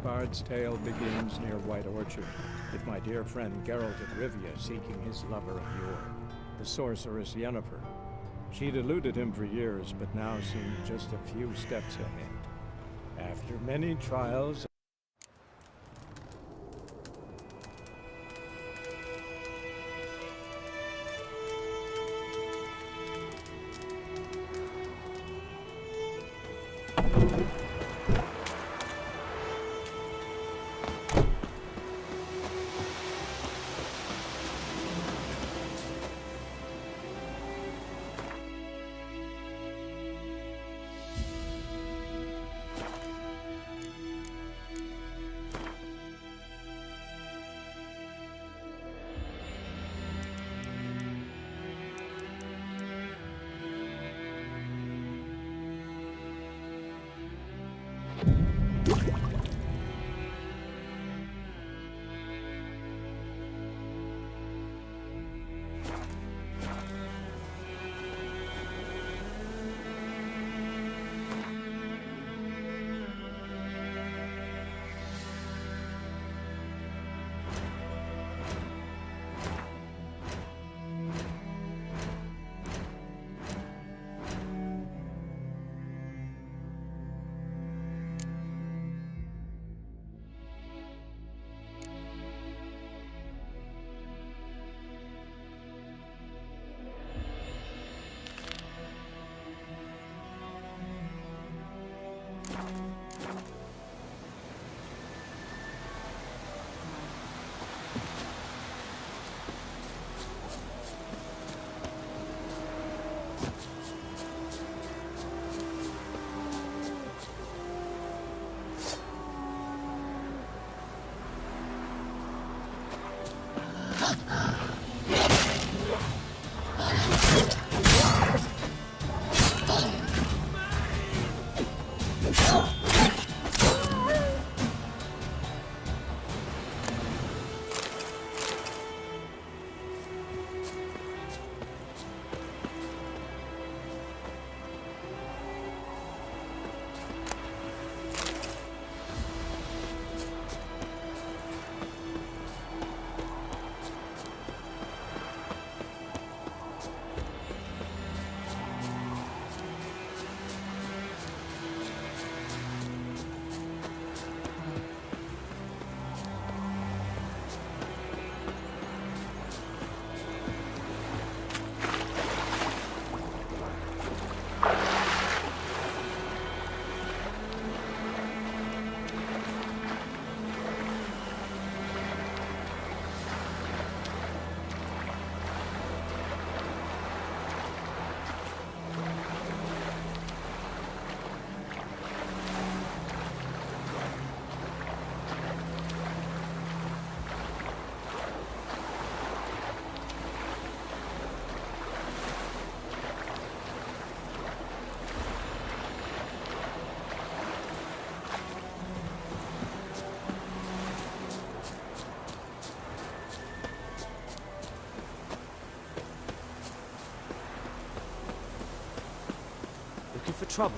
Bard's tale begins near White Orchard, with my dear friend Geralt of Rivia seeking his lover of yore, the sorceress Yennefer. She'd eluded him for years, but now seemed just a few steps ahead. After many trials, trouble.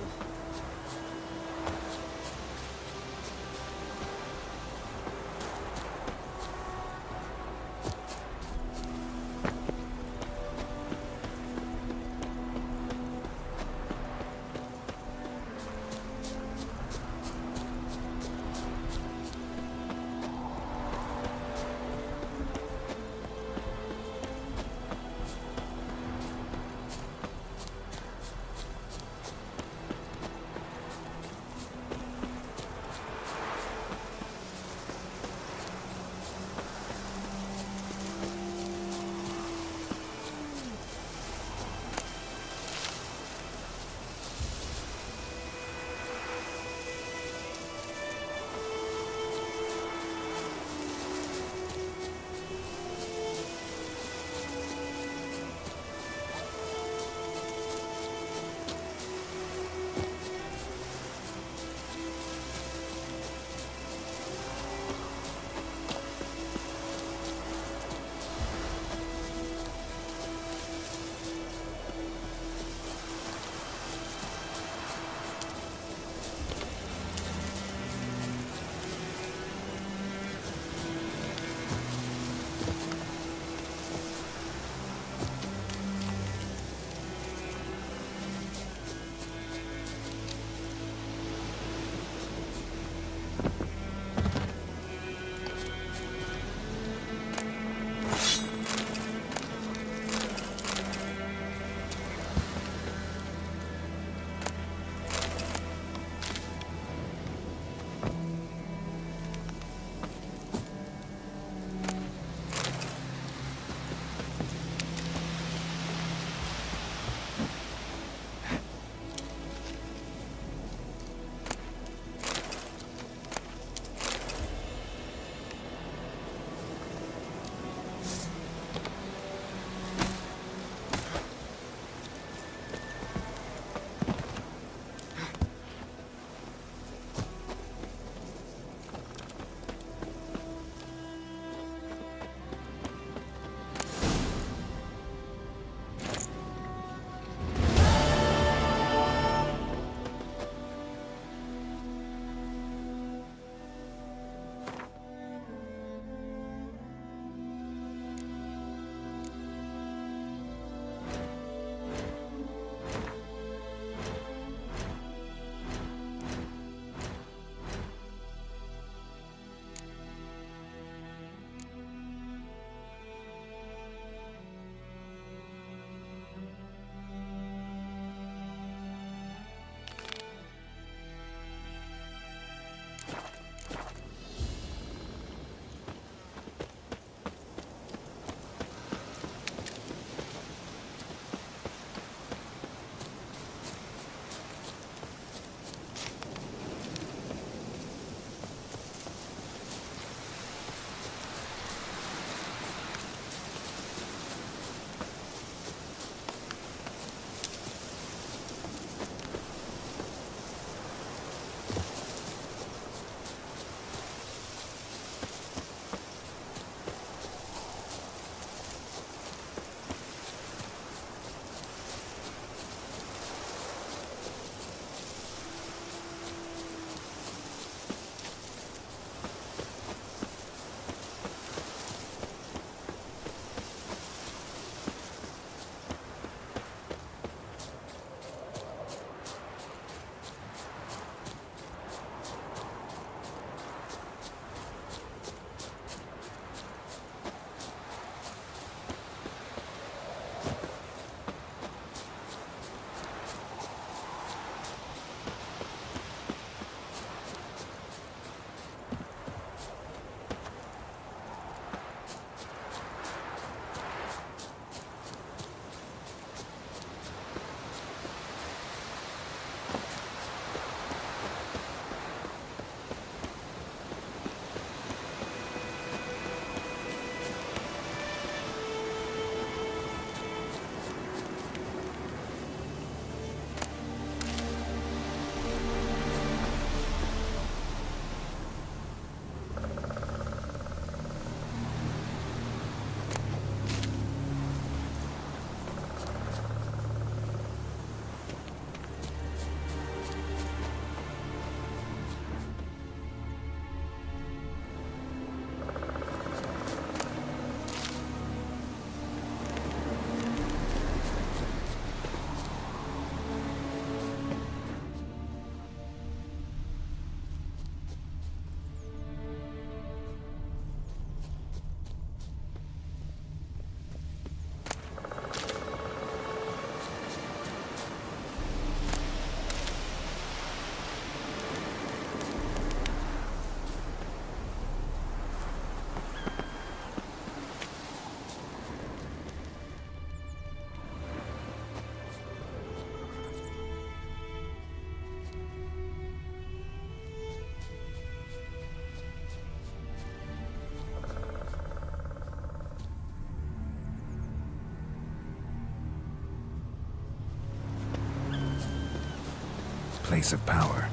place of power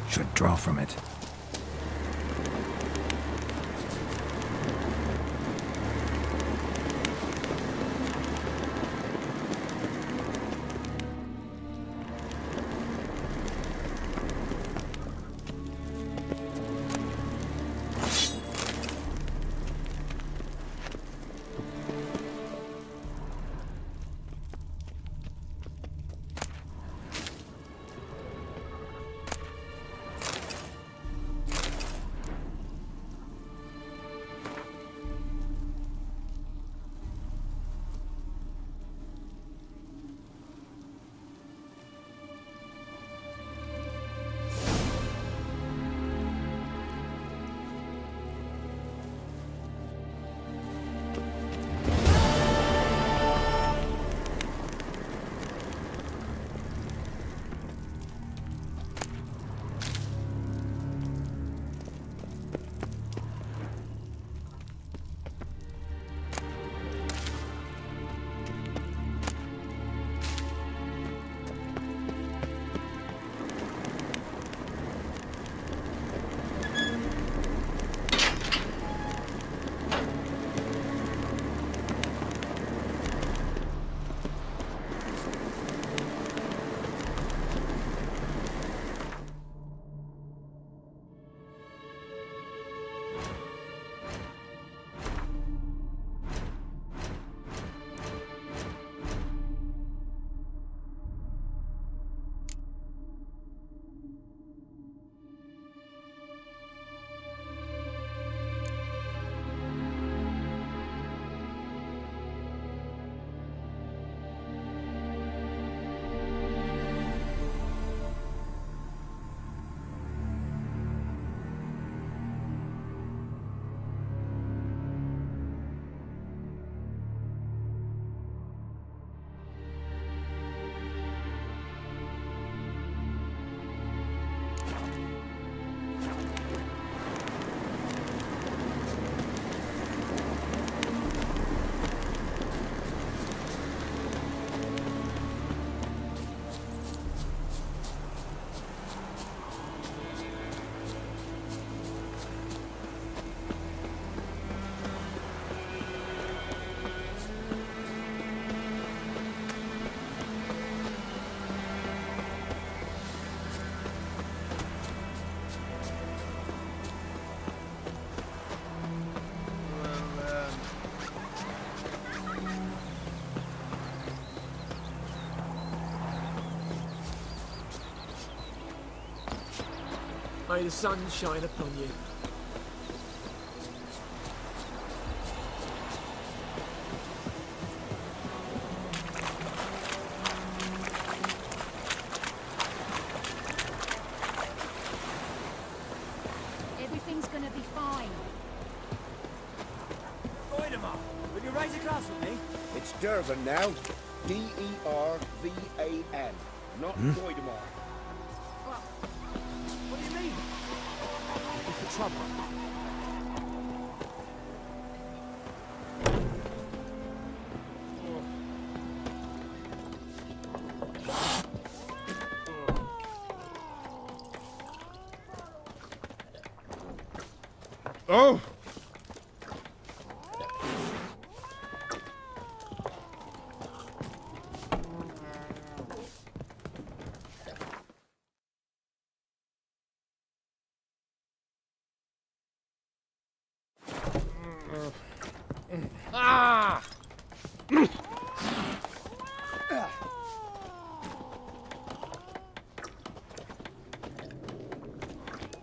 should draw from it. May the sun shine upon you. Everything's gonna be fine. Voidemar, will you raise a glass with me? It's Dervan now. D-E-R-V-A-N. Not Voidemar. What do you mean? Looking for trouble. Oh! Ah!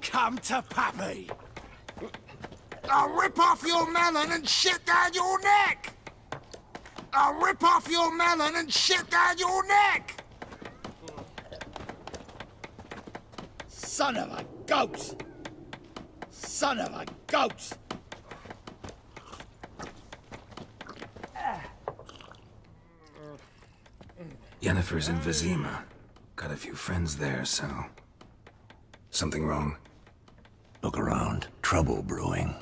Come to Pappy! I'll rip off your melon and shit down your neck! I'll rip off your melon and shit down your neck! Son of a goat! Son of a goat! Yennefer's in Vizima. Got a few friends there, so... Something wrong? Look around. Trouble brewing.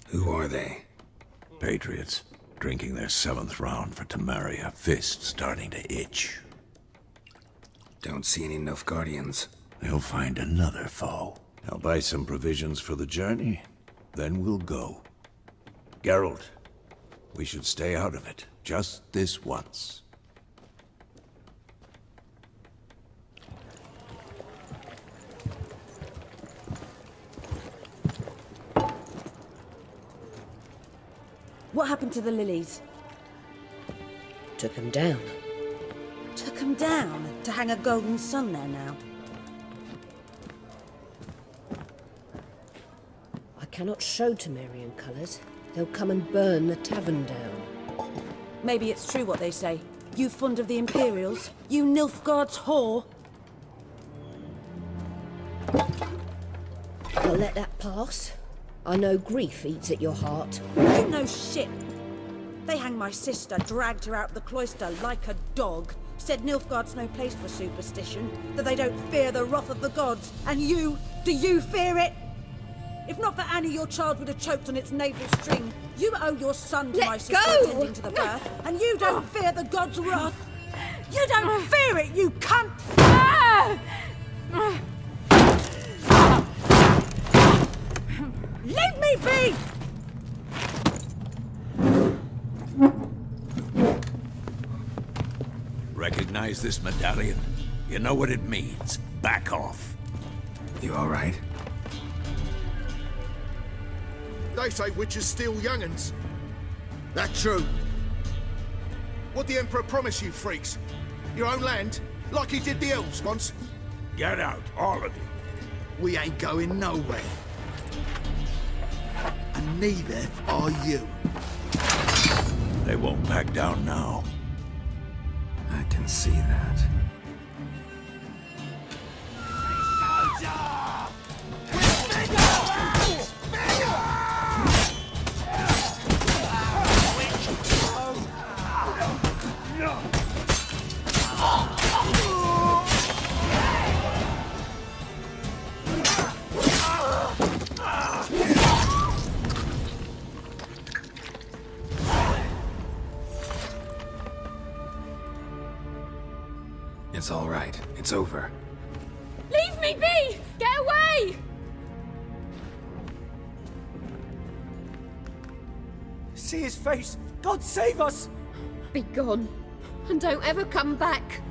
Who are they? Patriots, drinking their 7th round for Temeria, fist starting to itch. Don't see any Nilfgaardians. They'll find another foe. I'll buy some provisions for the journey, then we'll go. Geralt, we should stay out of it, just this once. What happened to the lilies? Took him down. Took them down to hang a golden sun there now. I cannot show Temerian colours. They'll come and burn the tavern down. Maybe it's true what they say. You fond of the Imperials? You Nilfgaard's whore? I'll let that pass. I know grief eats at your heart. You know shit. They hanged my sister, dragged her out of the cloister like a dog. Said Nilfgaard's no place for superstition, that they don't fear the wrath of the gods. And you, do you fear it? If not for Annie, your child would have choked on its navel string. You owe your son to my sister attending to the birth, and you don't fear the gods' wrath. You don't fear it, you cunt! Leave me be! Recognize this medallion? You know what it means. Back off. You all right? They say witches steal young'uns. That true? What the Emperor promise you, freaks? Your own land? Like he did the elves once? Get out, all of you. We ain't going nowhere. And neither are you. They won't back down now. I can see that. It's all right. It's over. Leave me be! Get away! See his face! God save us! Be gone. And don't ever come back.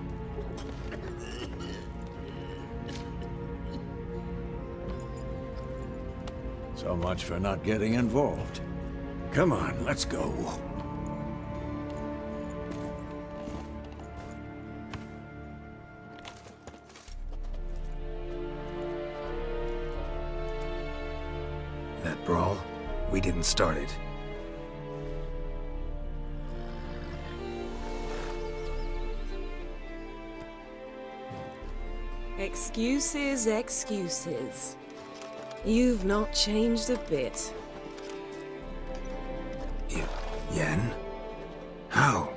So much for not getting involved. Come on, let's go. That brawl, we didn't start it. Excuses, excuses. You've not changed a bit. Yen? How?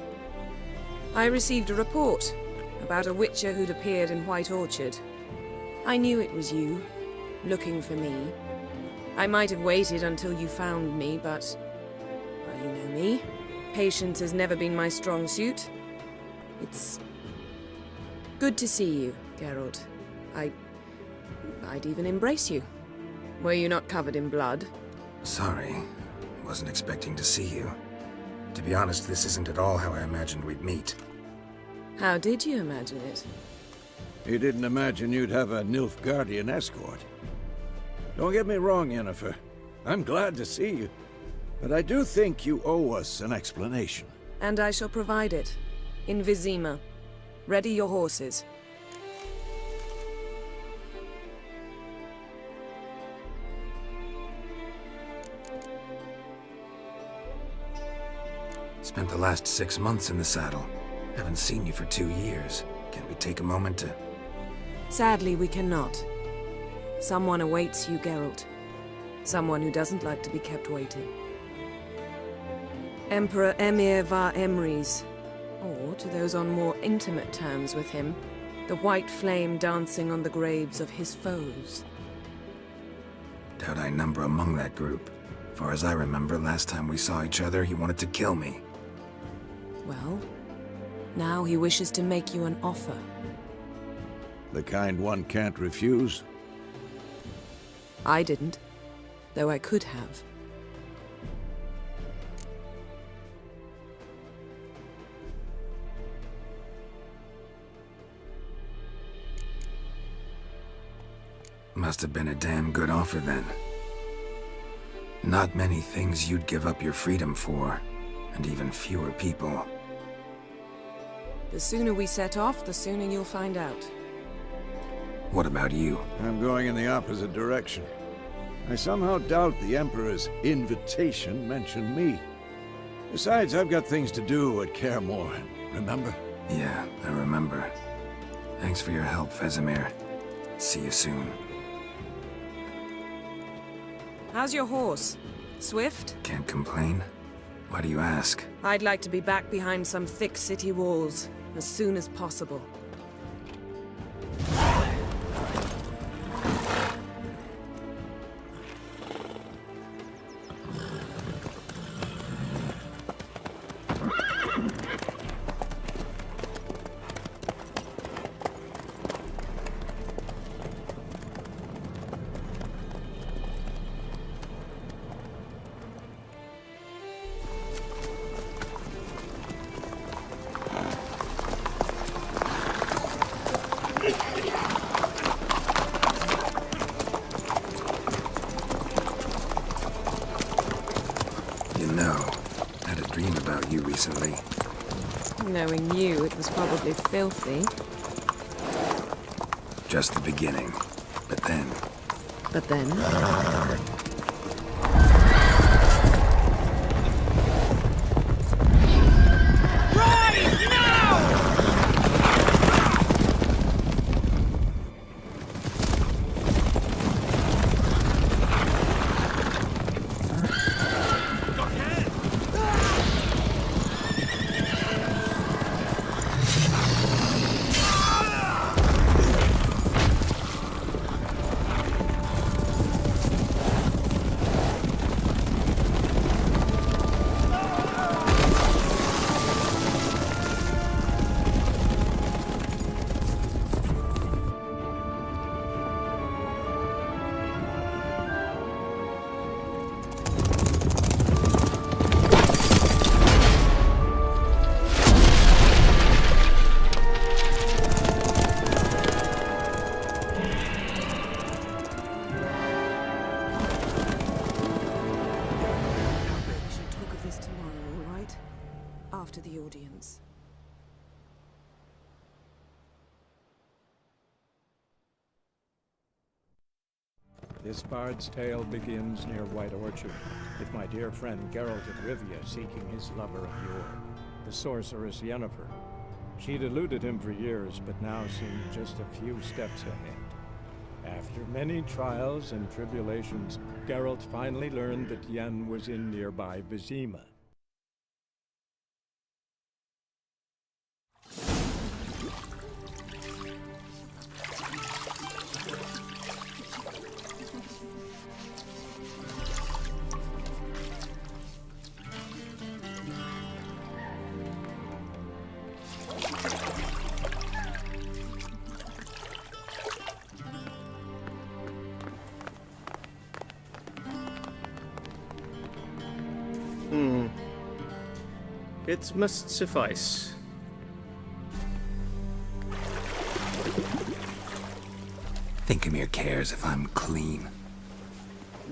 I received a report about a witcher who'd appeared in White Orchard. I knew it was you, looking for me. I might have waited until you found me, but... well, you know me. Patience has never been my strong suit. It's... good to see you, Geralt. I'd even embrace you. Were you not covered in blood? Sorry. Wasn't expecting to see you. To be honest, this isn't at all how I imagined we'd meet. How did you imagine it? You didn't imagine you'd have a Nilfgaardian escort. Don't get me wrong, Yennefer. I'm glad to see you. But I do think you owe us an explanation. And I shall provide it. In Vizima. Ready your horses. Spent the last 6 months in the saddle. Haven't seen you for 2 years. Can we take a moment to... Sadly, we cannot. Someone awaits you, Geralt. Someone who doesn't like to be kept waiting. Emperor Emir var Emrys. Or, to those on more intimate terms with him, the white flame dancing on the graves of his foes. Doubt I number among that group. far as I remember, last time we saw each other, he wanted to kill me. Well, now he wishes to make you an offer. The kind one can't refuse? I didn't, though I could have. Must have been a damn good offer then. Not many things you'd give up your freedom for, and even fewer people. The sooner we set off, the sooner you'll find out. What about you? I'm going in the opposite direction. I somehow doubt the Emperor's invitation mentioned me. Besides, I've got things to do at Kaer Morhen, remember? Yeah, I remember. Thanks for your help, Vesemir. See you soon. How's your horse? Swift? Can't complain. Why do you ask? I'd like to be back behind some thick city walls as soon as possible. Recently. Knowing you, it was probably filthy. Just the beginning. But then... But then? After the audience. This bard's tale begins near White Orchard, with my dear friend Geralt of Rivia seeking his lover of yore, the sorceress Yennefer. She'd eluded him for years, but now seemed just a few steps ahead. After many trials and tribulations, Geralt finally learned that Yen was in nearby Vizima. It must suffice. Thinkemere cares if I'm clean.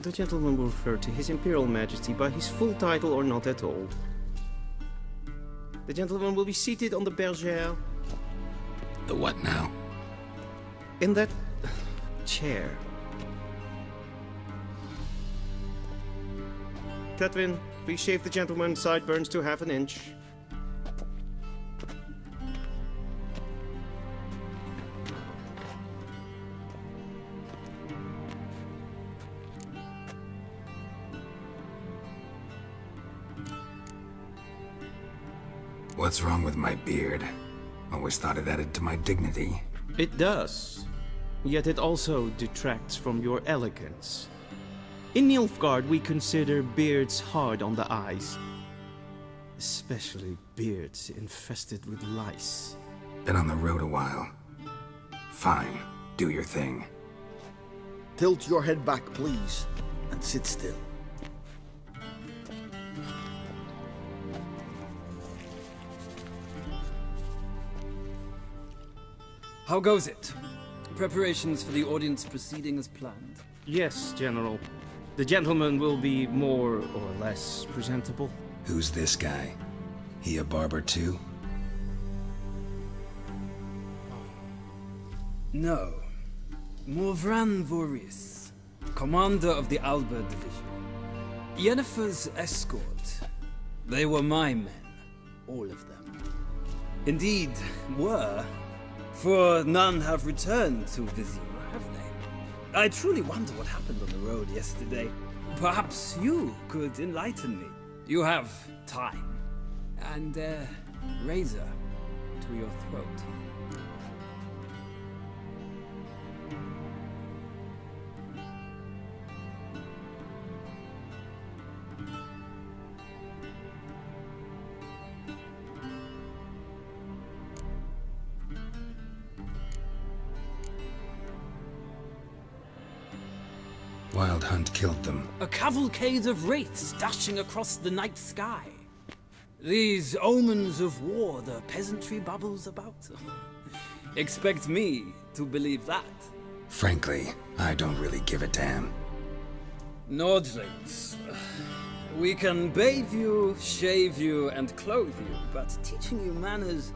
The gentleman will refer to His Imperial Majesty by his full title or not at all. The gentleman will be seated on the bergère. The what now? In that chair. Catwin, please shave the gentleman's sideburns to ½ an inch. What's wrong with my beard? Always thought it added to my dignity. It does. Yet it also detracts from your elegance. In Nilfgaard, we consider beards hard on the eyes. Especially beards infested with lice. Been on the road a while. Fine, do your thing. Tilt your head back, please, and sit still. How goes it? Preparations for the audience proceeding as planned? Yes, General. The gentleman will be more or less presentable. Who's this guy? He a barber too? No. Morvran Voris, commander of the Alba division. Yennefer's escort. They were my men. All of them. Indeed, were. For none have returned to Vizima, have they? I truly wonder what happened on the road yesterday. Perhaps you could enlighten me. You have time. And a razor to your throat. Wild Hunt killed them. A cavalcade of wraiths dashing across the night sky. These omens of war the peasantry babbles about. Expect me to believe that. Frankly, I don't really give a damn. Nordlings. We can bathe you, shave you, and clothe you, but teaching you manners,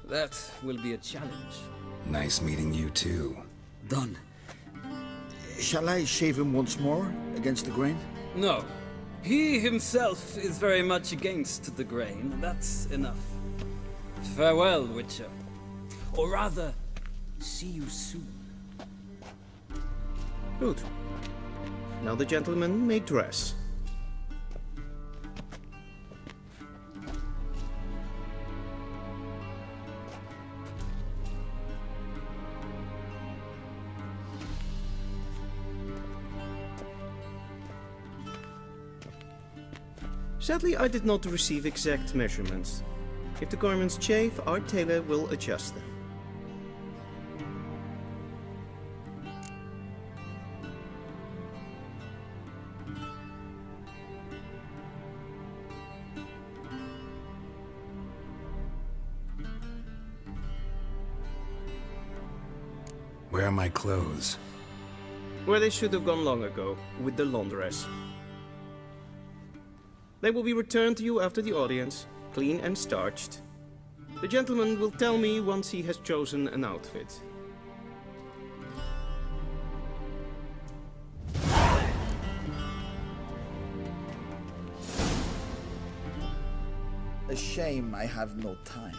that will be a challenge. Nice meeting you too. Done. Shall I shave him once more, against the grain? No. He himself is very much against the grain. That's enough. Farewell, Witcher. Or rather, see you soon. Good. Now the gentleman may dress. Sadly, I did not receive exact measurements. If the garments chafe, our tailor will adjust them. Where are my clothes? Where they should have gone long ago, with the laundress. They will be returned to you after the audience, clean and starched. The gentleman will tell me once he has chosen an outfit. A shame I have no time.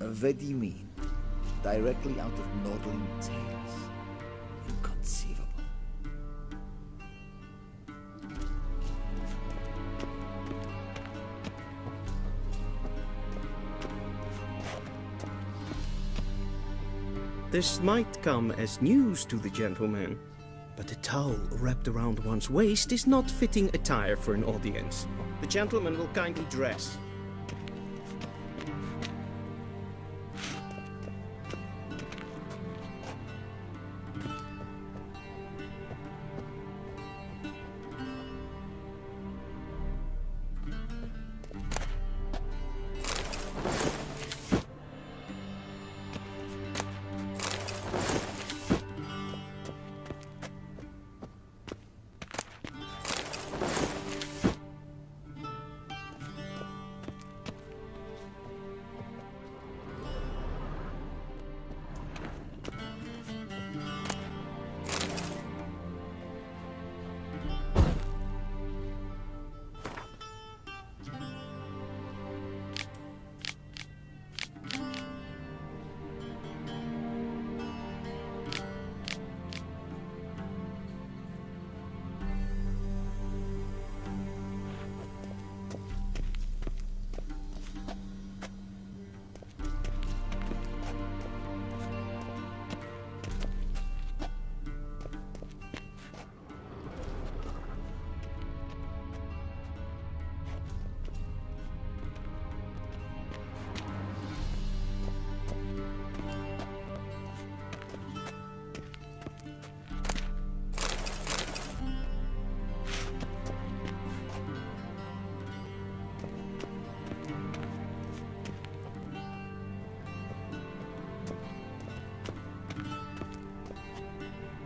Vedimi, directly out of Nordling tales. Inconceivable. This might come as news to the gentleman, but a towel wrapped around one's waist is not fitting attire for an audience. The gentleman will kindly dress.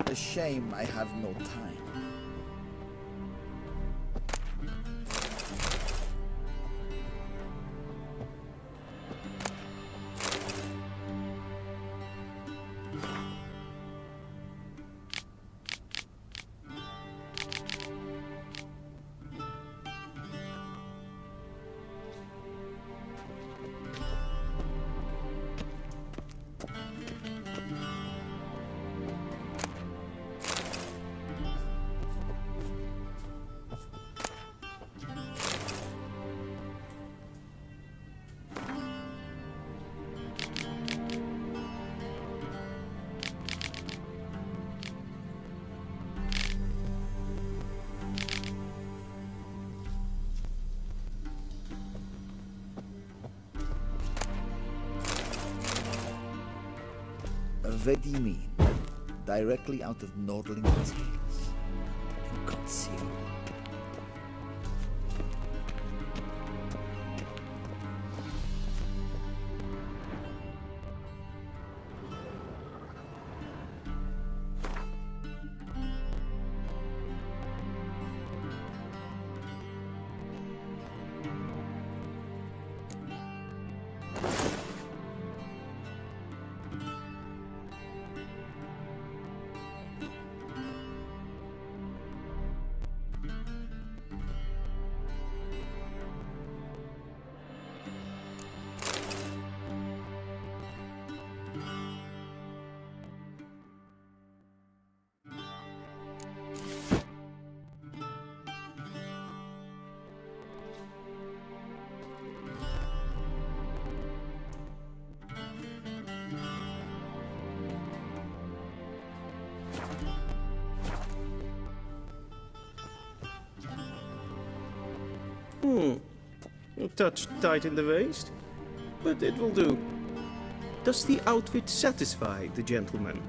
A shame I have no time. Vedimi, directly out of Nordling tales. Inconceivable. A touch tight in the waist, but it will do. Does the outfit satisfy the gentleman?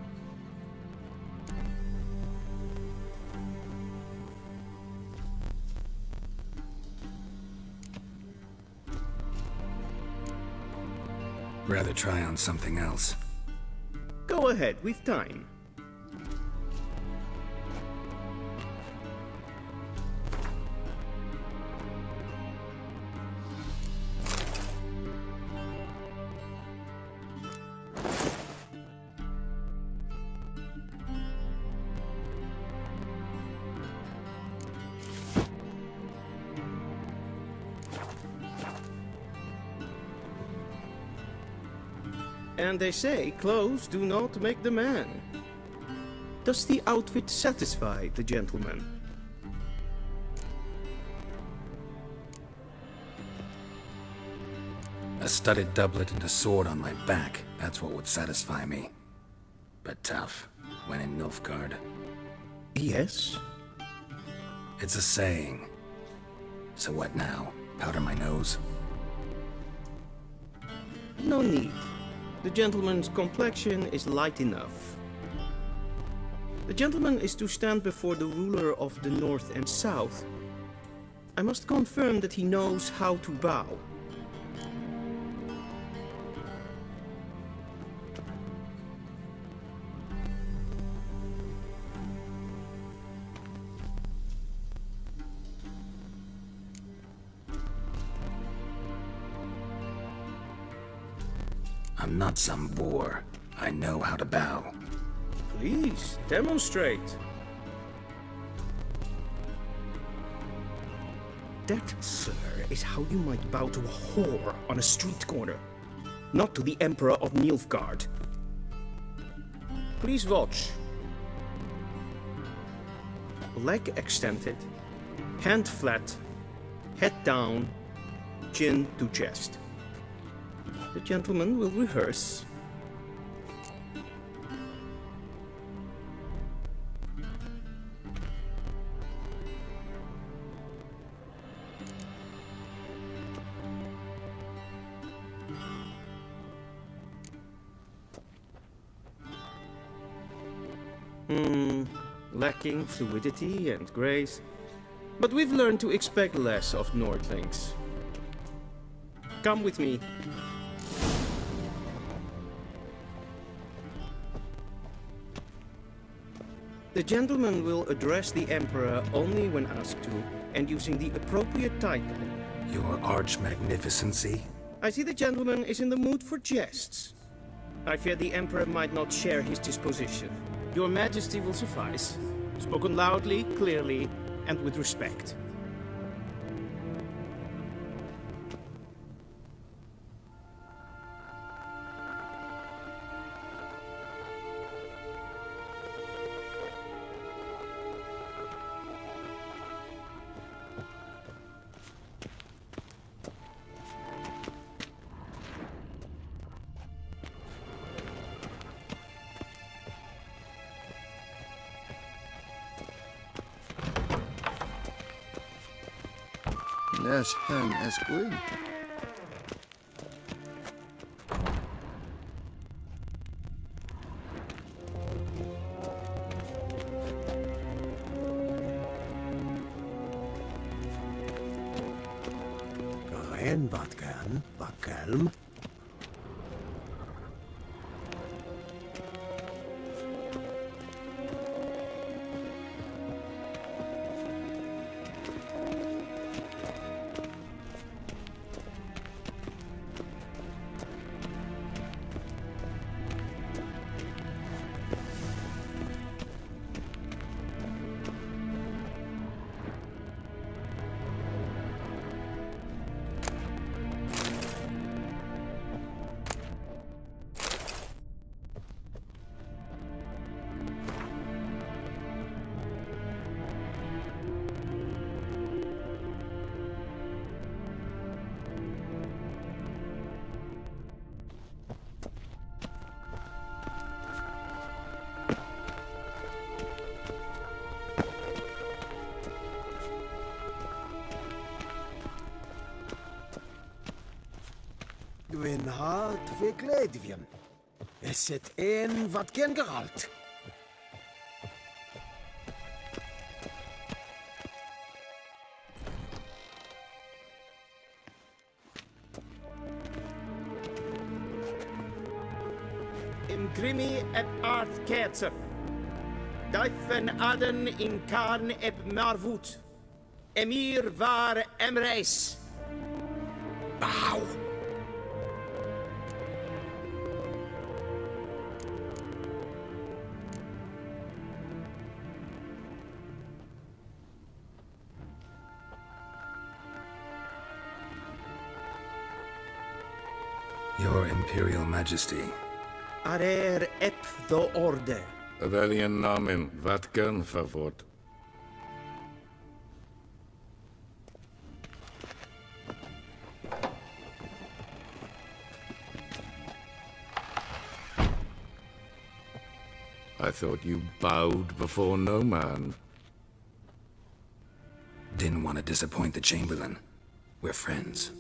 Rather try on something else. Go ahead, with time. And they say clothes do not make the man. Does the outfit satisfy the gentleman? A studded doublet and a sword on my back, that's what would satisfy me. But tough, when in Nilfgaard. Yes? It's a saying. So what now? Powder my nose? No need. The gentleman's complexion is light enough. The gentleman is to stand before the ruler of the North and South. I must confirm that he knows how to bow. I'm not some boor. I know how to bow. Please, demonstrate. That, sir, is how you might bow to a whore on a street corner, not to the Emperor of Nilfgaard. Please watch. Leg extended, hand flat, head down, chin to chest. The gentleman will rehearse. Lacking fluidity and grace, but we've learned to expect less of Nordlings. Come with me. The gentleman will address the Emperor only when asked to, and using the appropriate title. Your Arch-Magnificency? I see the gentleman is in the mood for jests. I fear the Emperor might not share his disposition. Your Majesty will suffice. Spoken loudly, clearly, and with respect. Nehezen esquid. Geen wat kan, wat kalm. Gwyn hart fi gledfian. Is het een wat gen geralt? In Grimmi et Art Ketzer. Duiven Aden in Kaan eb Marvoet. Emir waar Emreis. Bauw! Your Imperial Majesty. Arer ep de orde. Weljen namen, wat kan verwoord? I thought you bowed before no man. Didn't want to disappoint the Chamberlain. We're friends.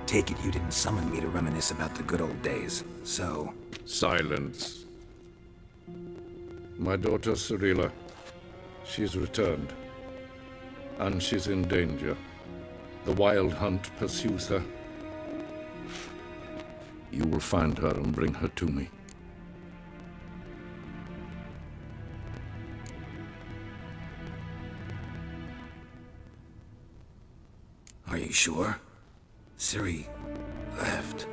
Take it you didn't summon me to reminisce about the good old days, so... Silence. My daughter Cyrilla, she's returned. And she's in danger. The Wild Hunt pursues her. You will find her and bring her to me. Are you sure? Ciri left,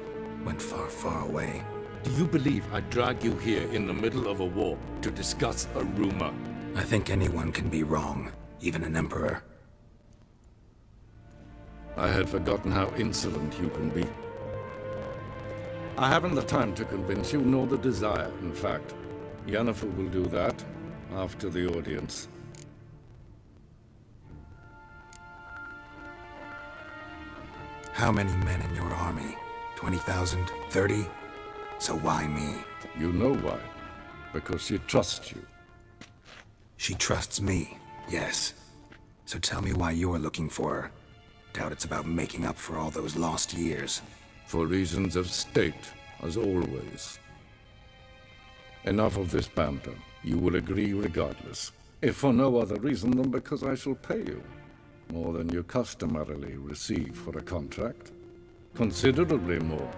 went far, far away. Do you believe I'd drag you here in the middle of a war to discuss a rumor? I think anyone can be wrong, even an emperor. I had forgotten how insolent you can be. I haven't the time to convince you, nor the desire, in fact. Yennefer will do that after the audience. How many men in your army? 20,000? 30? So why me? You know why. Because she trusts you. She trusts me, yes. So tell me why you're looking for her. Doubt it's about making up for all those lost years. For reasons of state, as always. Enough of this banter. You will agree regardless. If for no other reason than because I shall pay you. More than you customarily receive for a contract. Considerably more.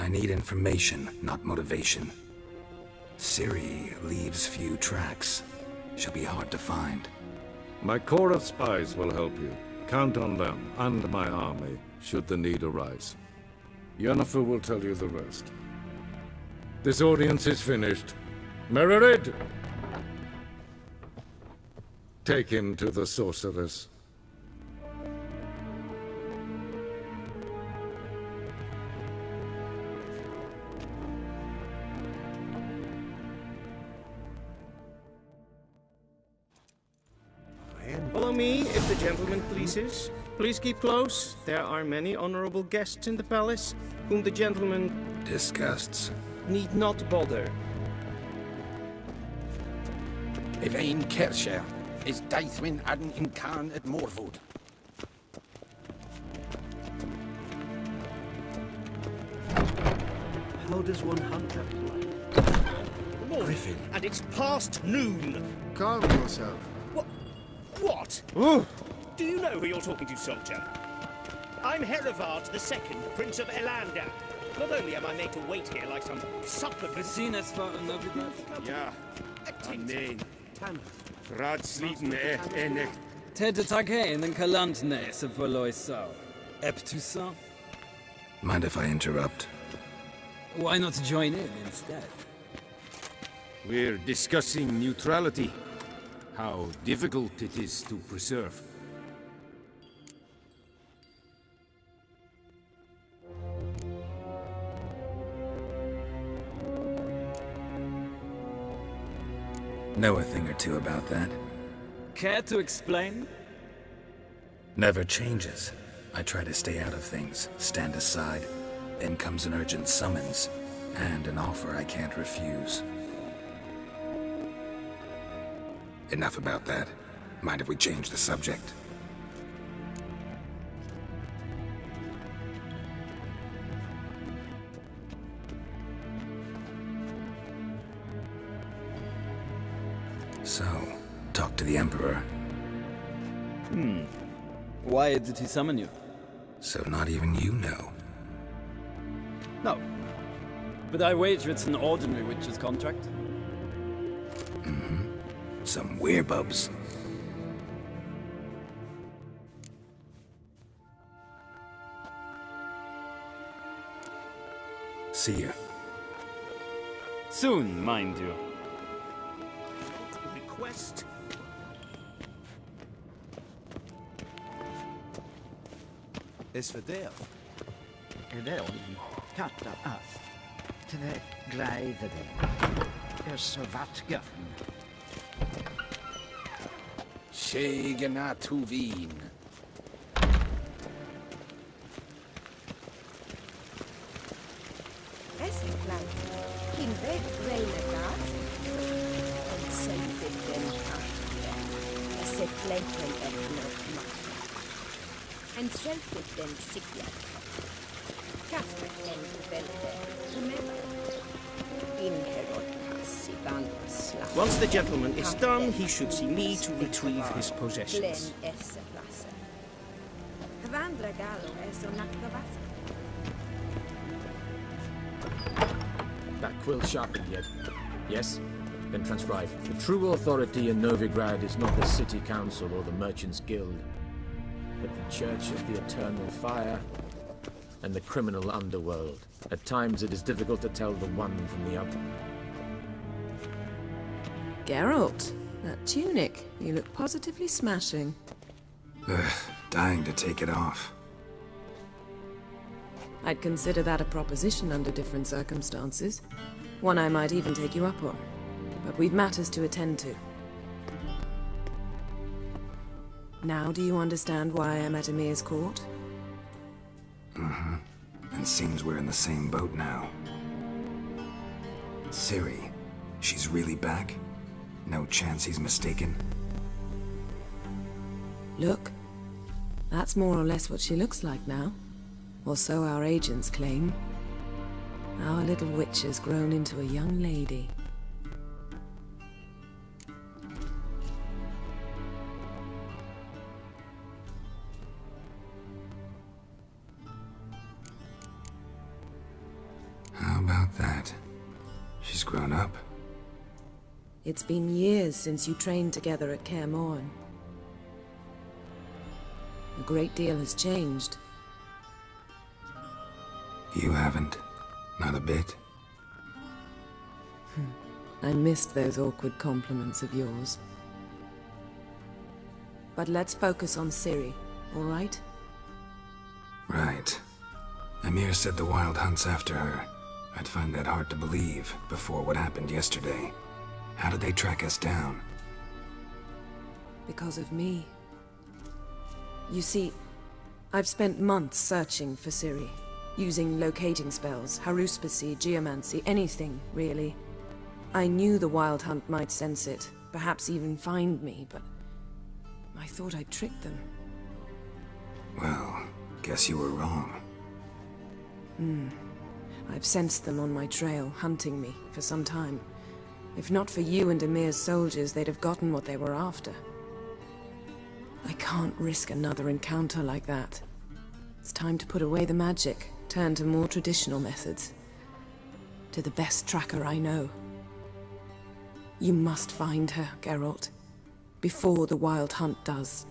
I need information, not motivation. Ciri leaves few tracks. She'll be hard to find. My corps of spies will help you. Count on them and my army, should the need arise. Yennefer will tell you the rest. This audience is finished. Mererid! Take him to the sorceress. Follow me, if the gentleman pleases. Please keep close. There are many honorable guests in the palace, whom the gentleman disgusts. Need not bother. If ein Kersher is Deithwin Adden in Khan at Morwood. How does one hunt that blood? Griffin. And it's past noon. Calm yourself. What? Do you know who you're talking to, soldier? I'm Herivard II, Prince of Elander. Not only am I made to wait here like some supplicant... Sinnes for Novigrad? Ja, Amen. Ratsliten enek. Ted Take in Kalantne, se Voloisau. Eptusa? Mind if I interrupt? Why not join in instead? We're discussing neutrality. How difficult it is to preserve. Know a thing or two about that. Care to explain? Never changes. I try to stay out of things, stand aside. Then comes an urgent summons, and an offer I can't refuse. Enough about that. Mind if we change the subject? So, talk to the Emperor. Why did he summon you? So not even you know. No. But I wager it's an ordinary witch's contract. Some werebubs. See ya. Soon, mind you. Request? Is for Dale. Dale, katta af. Tve gleider det. Så vattga. Shegena Tuvin. Essekland. Kinve Reinegat. En selvbitten katte. Essekleiten etnot. En selvbitten sikja. Kasperten velte. Remember. Inherot passivan slag. Once the gentleman is done, he should see me to retrieve his possessions. Glen Esseplasse. Kvandra Gallo es onakavasa. That quill sharpened yet? Yes? Then transcribe. The true authority in Novigrad is not the city council or the merchants' guild, but the Church of the Eternal Fire and the criminal underworld. At times it is difficult to tell the one from the other. Geralt, that tunic. You look positively smashing. Dying to take it off. I'd consider that a proposition under different circumstances. One I might even take you up on. But we've matters to attend to. Now do you understand why I'm at Emir's court? And seems we're in the same boat now. Ciri, she's really back? No chance he's mistaken? Look, that's more or less what she looks like now. Or so our agents claim. Our little witch has grown into a young lady. She's grown up. It's been years since you trained together at Kaer Morhen. A great deal has changed. You haven't. Not a bit. I missed those awkward compliments of yours. But let's focus on Ciri, all right? Right. Emir said the Wild Hunt's after her. I'd find that hard to believe before what happened yesterday. How did they track us down? Because of me. You see, I've spent months searching for Ciri, using locating spells, haruspicy, geomancy, anything, really. I knew the Wild Hunt might sense it, perhaps even find me, but I thought I'd tricked them. Well, guess you were wrong. I've sensed them on my trail, hunting me, for some time. If not for you and Emir's soldiers, they'd have gotten what they were after. I can't risk another encounter like that. It's time to put away the magic, turn to more traditional methods. To the best tracker I know. You must find her, Geralt. Before the Wild Hunt does.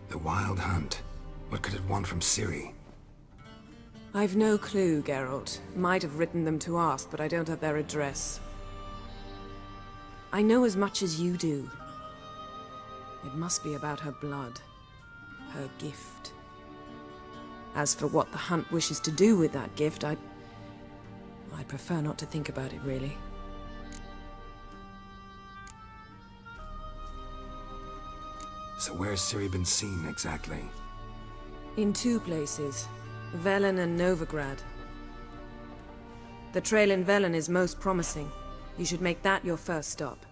The Wild Hunt. What could it want from Ciri? I've no clue, Geralt. Might have written them to ask, but I don't have their address. I know as much as you do. It must be about her blood. Her gift. As for what the Hunt wishes to do with that gift, I'd prefer not to think about it, really. So where's Ciri been seen, exactly? In two places. Velen and Novigrad. The trail in Velen is most promising. You should make that your first stop.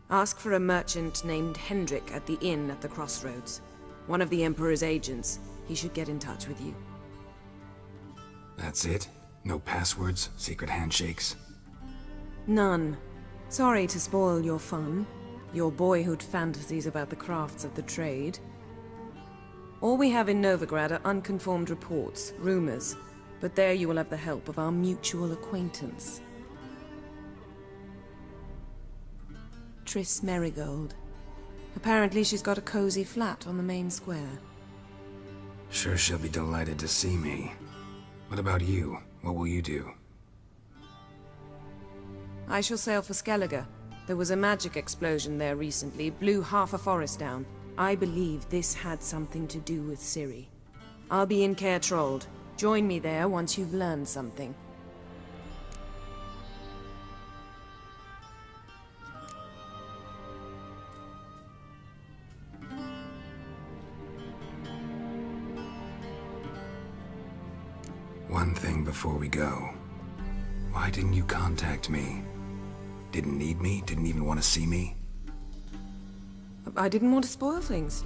Ask for a merchant named Hendrik at the inn at the crossroads. One of the Emperor's agents. He should get in touch with you. That's it? No passwords? Secret handshakes? None. Sorry to spoil your fun. Your boyhood fantasies about the crafts of the trade. All we have in Novigrad are unconfirmed reports, rumors. But there you will have the help of our mutual acquaintance. Triss Merigold. Apparently she's got a cozy flat on the main square. Sure she'll be delighted to see me. What about you? What will you do? I shall sail for Skellige. There was a magic explosion there recently, blew half a forest down. I believe this had something to do with Ciri. I'll be in Caer Trold. Join me there once you've learned something. One thing before we go. Why didn't you contact me? Didn't need me? Didn't even want to see me? I didn't want to spoil things.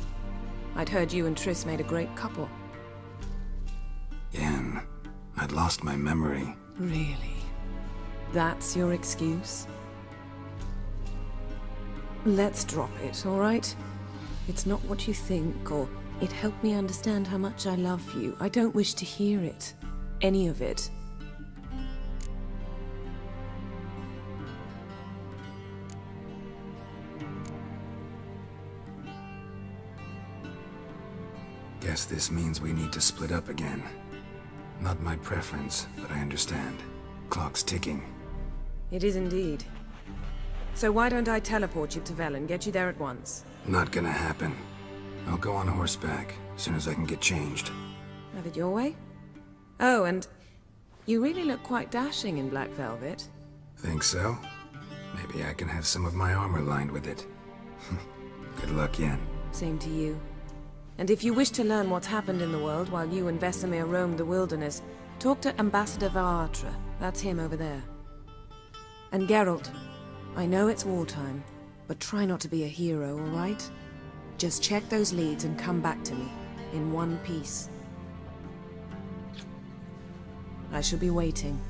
I'd heard you and Triss made a great couple. Yen, I'd lost my memory. Really? That's your excuse? Let's drop it, all right? It's not what you think, or it helped me understand how much I love you. I don't wish to hear it. Any of it. Guess this means we need to split up again. Not my preference, but I understand. Clock's ticking. It is indeed. So why don't I teleport you to Vel and get you there at once? Not gonna happen. I'll go on horseback, as soon as I can get changed. Have it your way? Oh, and you really look quite dashing in black velvet. Think so? Maybe I can have some of my armor lined with it. Good luck, Yen. Same to you. And if you wish to learn what's happened in the world while you and Vesemir roamed the wilderness, talk to Ambassador Varatra. That's him over there. And Geralt, I know it's wartime, but try not to be a hero, all right? Just check those leads and come back to me, in one piece. I shall be waiting.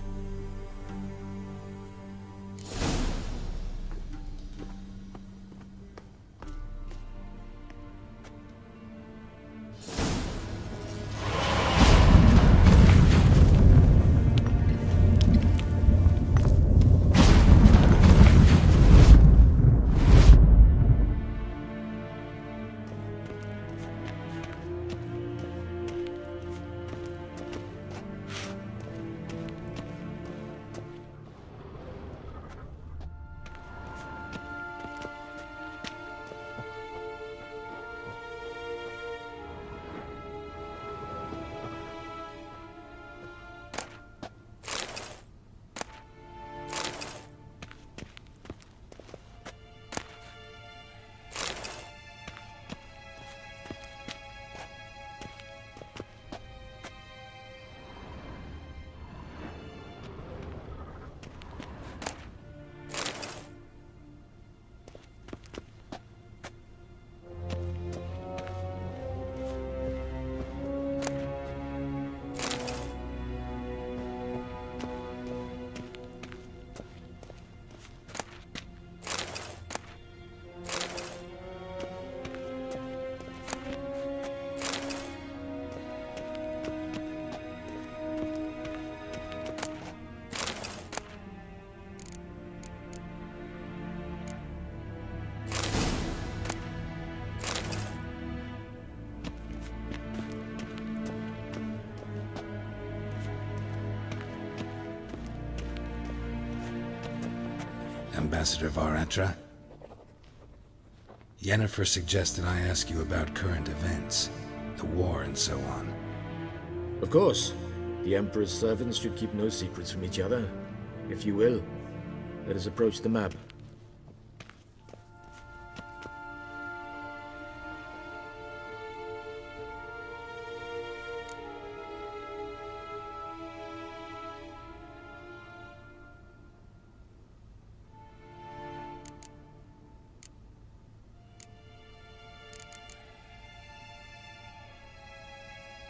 Ambassador Varatra? Yennefer suggested I ask you about current events, the war and so on. Of course. The Emperor's servants should keep no secrets from each other. If you will, let us approach the map.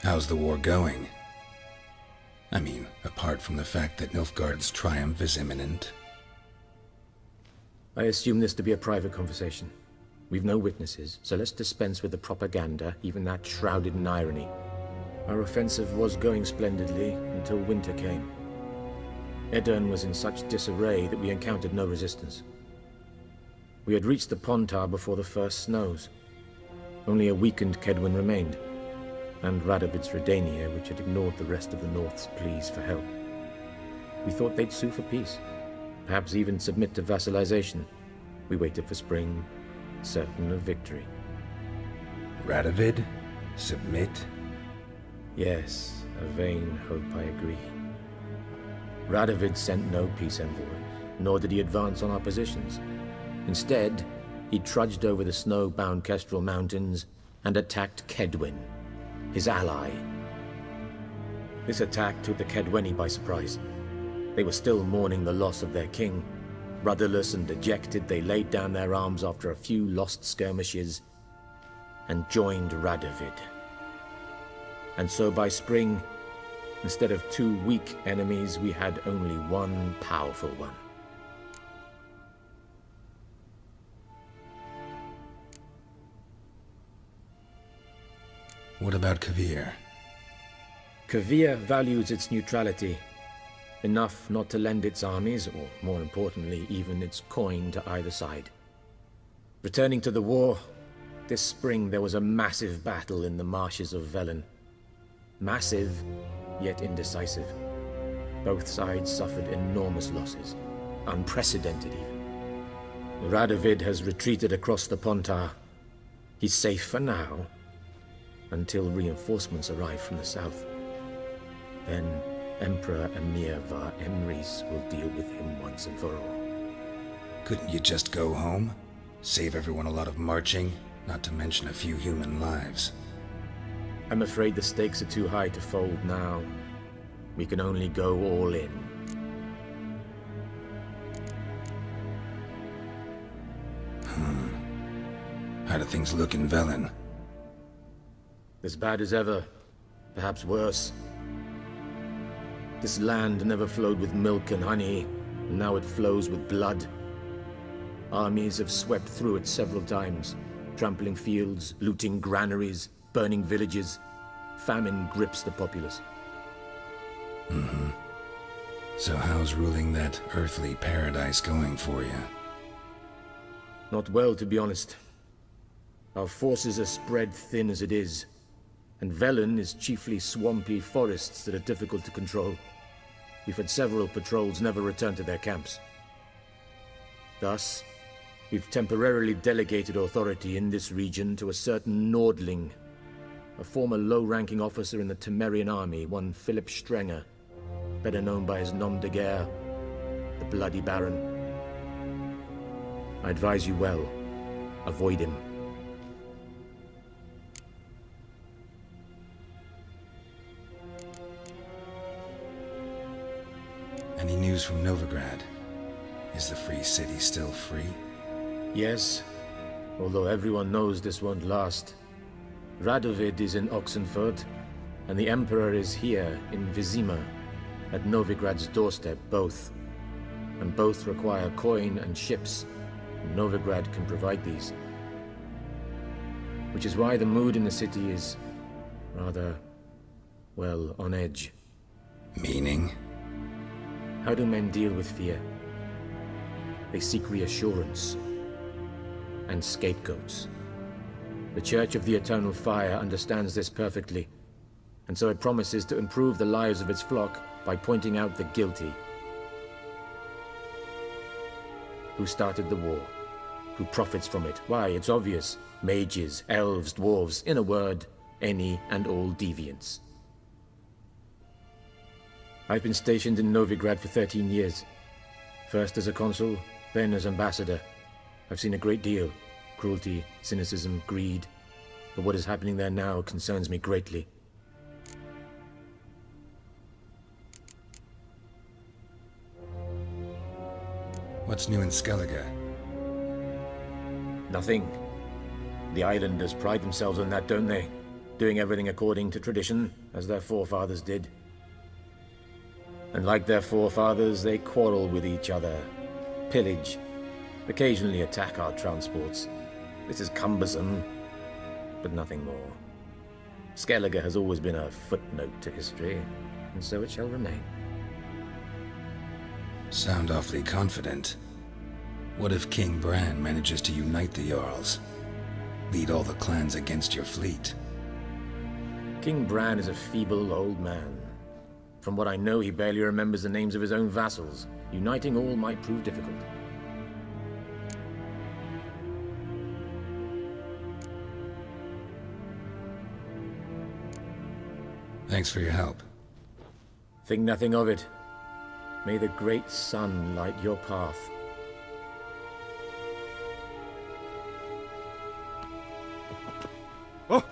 How's the war going? I mean, apart from the fact that Nilfgaard's triumph is imminent. I assume this to be a private conversation. We've no witnesses, so let's dispense with the propaganda, even that shrouded in irony. Our offensive was going splendidly until winter came. Edirn was in such disarray that we encountered no resistance. We had reached the Pontar before the first snows. Only a weakened Kedwin remained, and Radovid's Redania, which had ignored the rest of the North's pleas for help. We thought they'd sue for peace, perhaps even submit to vassalization. We waited for spring, certain of victory. Radovid? Submit? Yes, a vain hope, I agree. Radovid sent no peace envoys, nor did he advance on our positions. Instead, he trudged over the snow-bound Kestrel Mountains and attacked Kedwin, his ally. This attack took the Kedweni by surprise. They were still mourning the loss of their king. Rudderless and dejected, they laid down their arms after a few lost skirmishes and joined Radovid. And so by spring, Instead of 2 weak enemies, we had only one powerful one. What about Kavir? Kavir values its neutrality, enough not to lend its armies, or more importantly, even its coin to either side. Returning to the war, this spring there was a massive battle in the marshes of Velen. Massive, yet indecisive. Both sides suffered enormous losses, unprecedented even. Radovid has retreated across the Pontar. He's safe for now, until reinforcements arrive from the south. Then Emperor Emir var Emrys will deal with him once and for all. Couldn't you just go home? Save everyone a lot of marching, not to mention a few human lives. I'm afraid the stakes are too high to fold now. We can only go all in. How do things look in Velen? As bad as ever, perhaps worse. This land never flowed with milk and honey, and now it flows with blood. Armies have swept through it several times, trampling fields, looting granaries, burning villages. Famine grips the populace. So how's ruling that earthly paradise going for you? Not well, to be honest. Our forces are spread thin as it is, and Velen is chiefly swampy forests that are difficult to control. We've had several patrols never return to their camps. Thus, we've temporarily delegated authority in this region to a certain Nordling, a former low-ranking officer in the Temerian army, one Philip Strenger, better known by his nom de guerre, the Bloody Baron. I advise you well, avoid him. Any news from Novigrad? Is the free city still free? Yes, although everyone knows this won't last. Radovid is in Oxenfurt, and the Emperor is here in Vizima, at Novigrad's doorstep, both. And both require coin and ships. Novigrad can provide these. Which is why the mood in the city is rather, well, on edge. Meaning? How do men deal with fear? They seek reassurance and scapegoats. The Church of the Eternal Fire understands this perfectly, and so it promises to improve the lives of its flock by pointing out the guilty. Who started the war? Who profits from it? Why, it's obvious. Mages, elves, dwarves, in a word, any and all deviants. I've been stationed in Novigrad for 13 years. First as a consul, then as ambassador. I've seen a great deal. Cruelty, cynicism, greed. But what is happening there now concerns me greatly. What's new in Skellige? Nothing. The islanders pride themselves on that, don't they? Doing everything according to tradition, as their forefathers did. And like their forefathers, they quarrel with each other, pillage, occasionally attack our transports. This is cumbersome, but nothing more. Skellige has always been a footnote to history, and so it shall remain. Sound awfully confident. What if King Bran manages to unite the Jarls? Lead all the clans against your fleet? King Bran is a feeble old man. From what I know, he barely remembers the names of his own vassals. Uniting all might prove difficult. Thanks for your help. Think nothing of it. May the great sun light your path. Oh!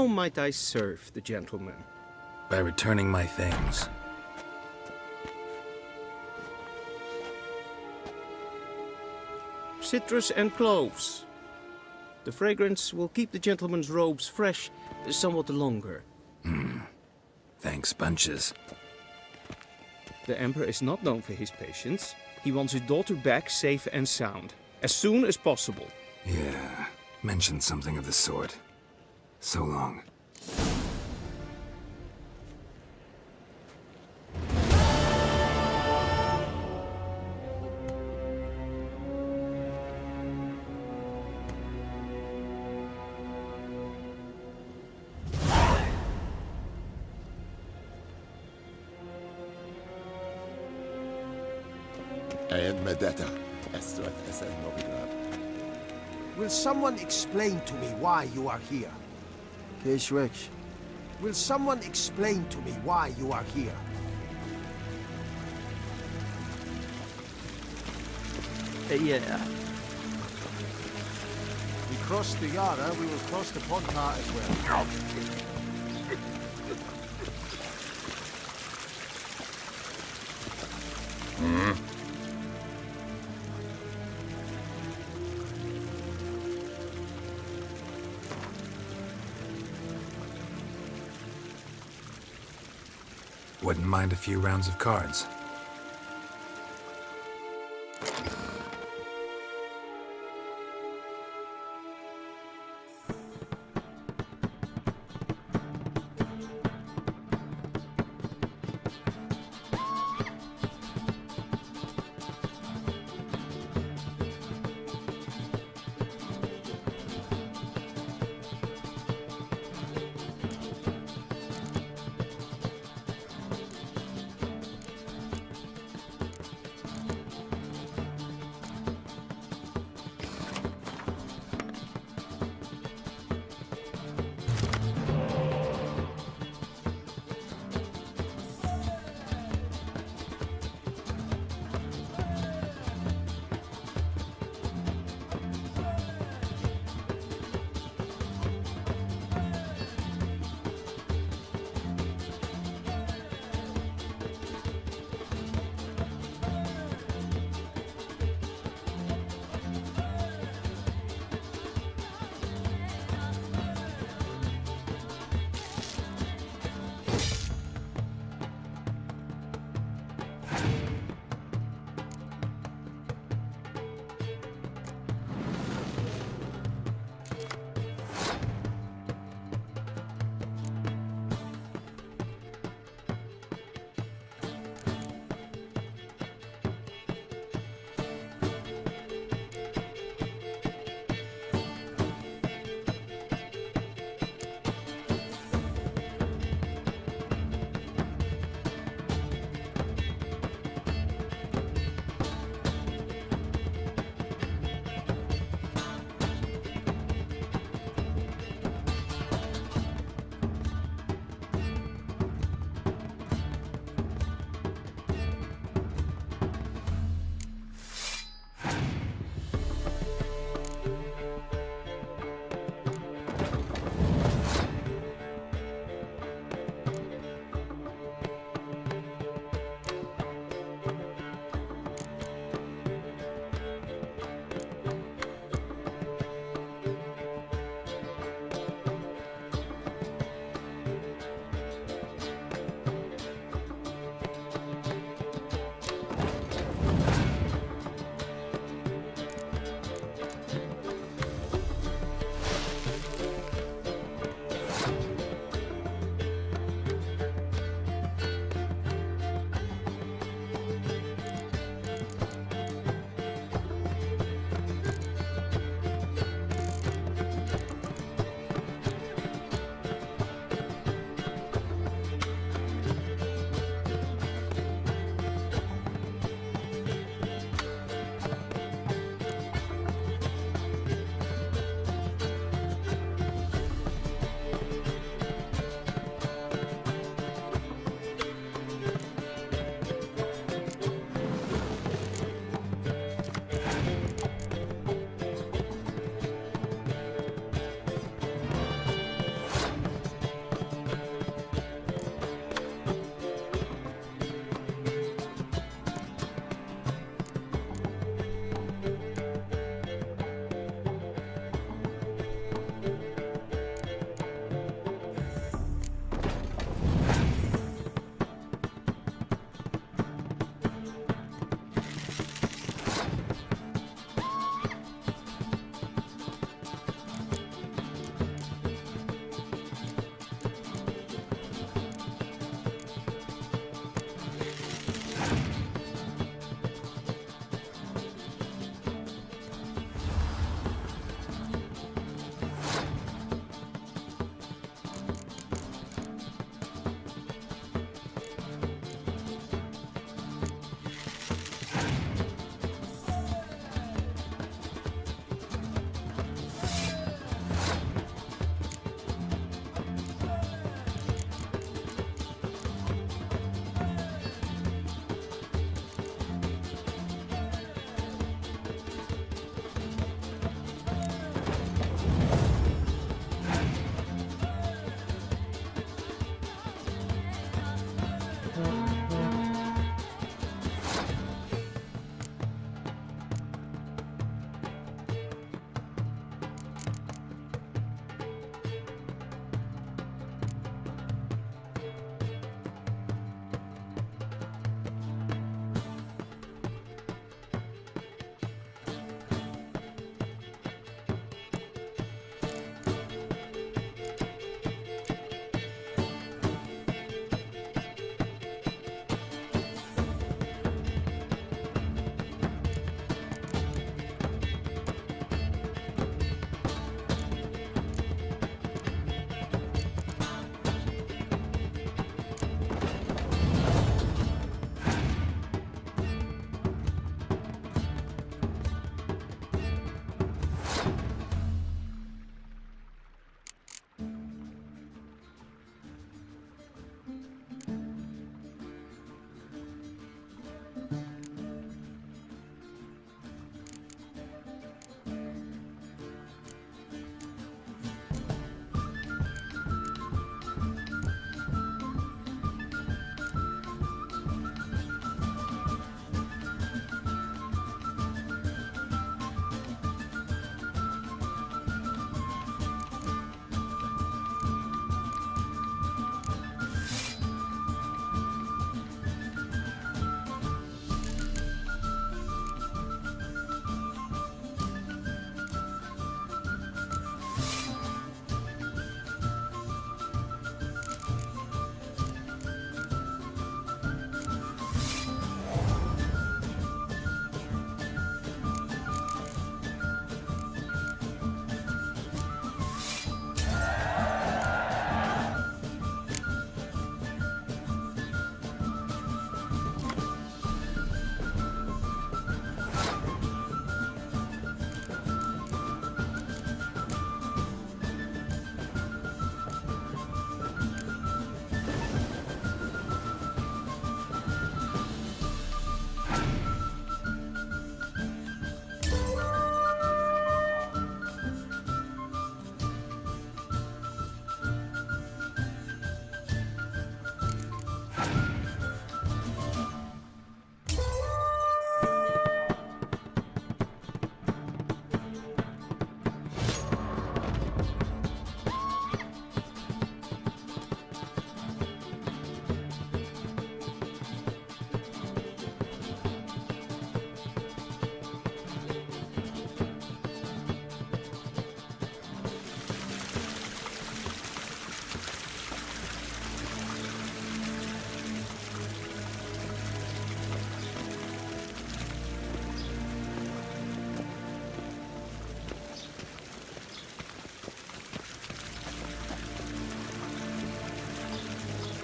How might I serve the gentleman? By returning my things. Citrus and cloves. The fragrance will keep the gentleman's robes fresh somewhat longer. Thanks, bunches. The Emperor is not known for his patience. He wants his daughter back safe and sound, as soon as possible. Yeah, mentioned something of the sort. So long. Will someone explain to me why you are here? Will someone explain to me why you are here? Yeah. We crossed the Yara, we will cross the Pontar as well. Wouldn't mind a few rounds of cards.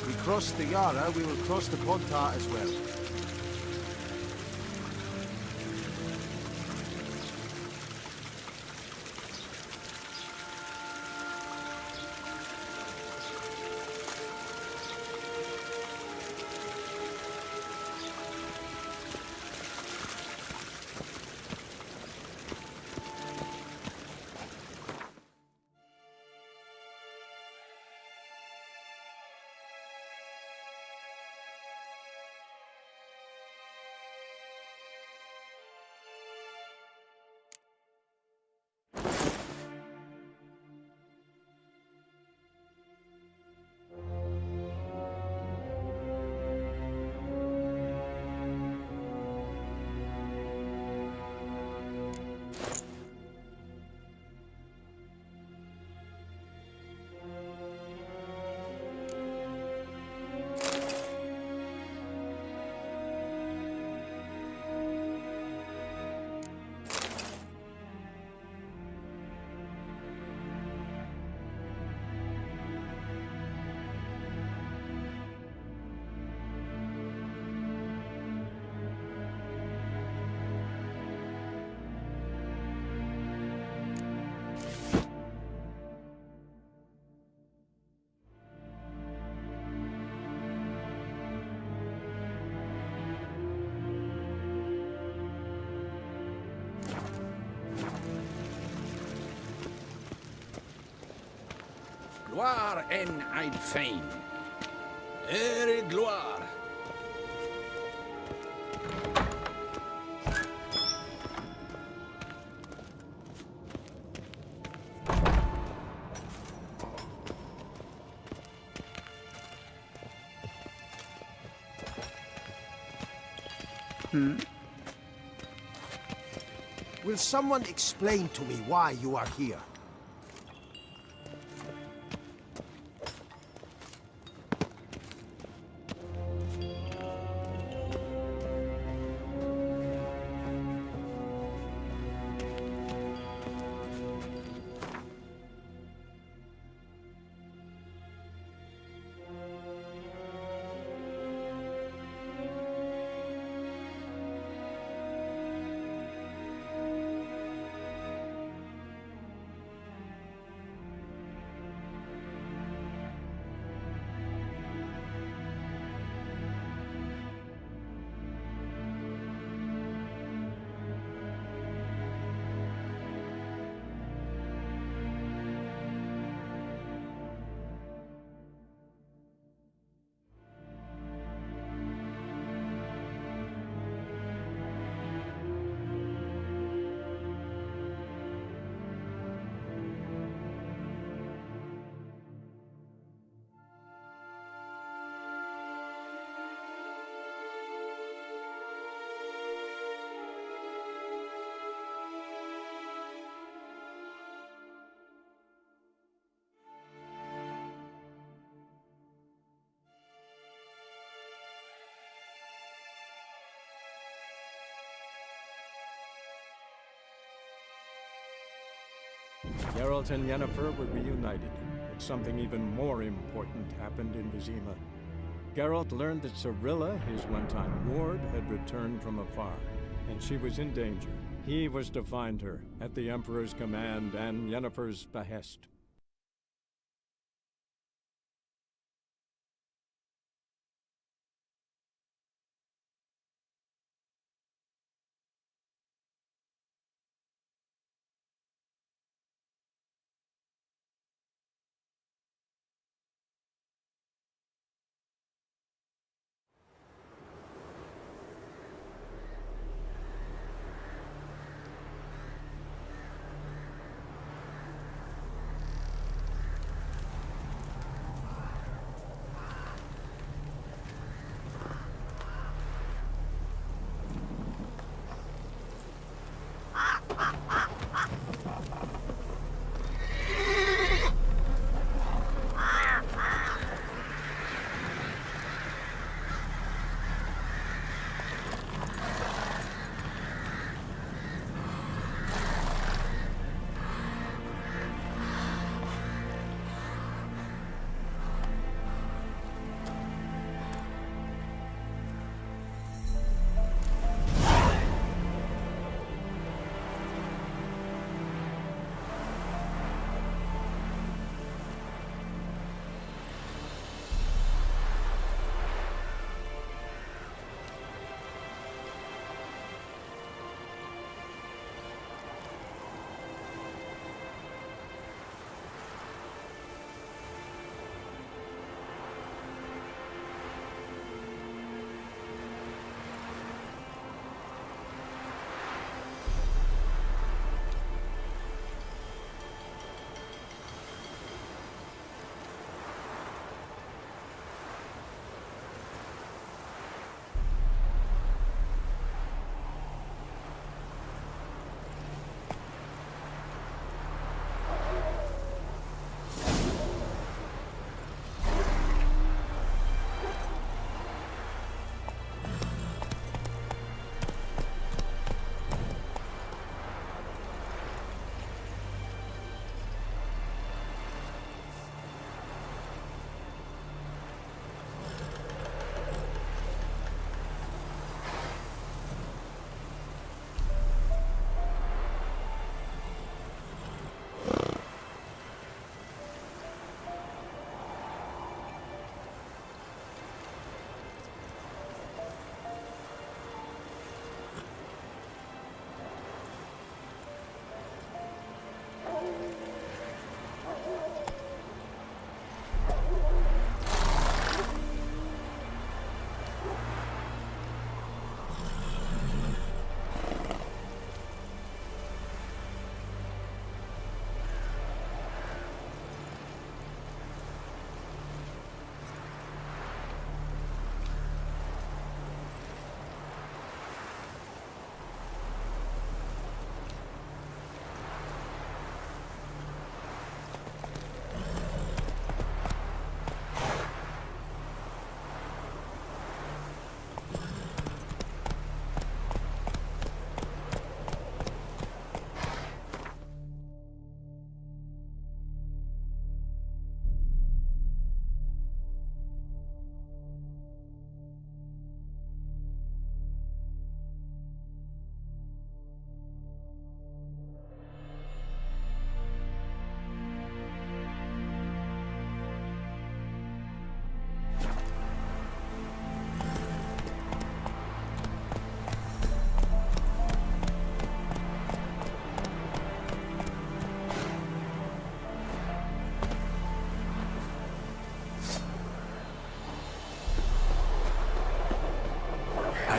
We crossed the Yara, we will cross the Pontar as well. Gloire en eid fein. Gloire. Will someone explain to me why you are here? Geralt and Yennefer were reunited, but something even more important happened in Vizima. Geralt learned that Cirilla, his one-time ward, had returned from afar, and she was in danger. He was to find her, at the Emperor's command and Yennefer's behest.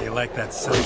you like that sound?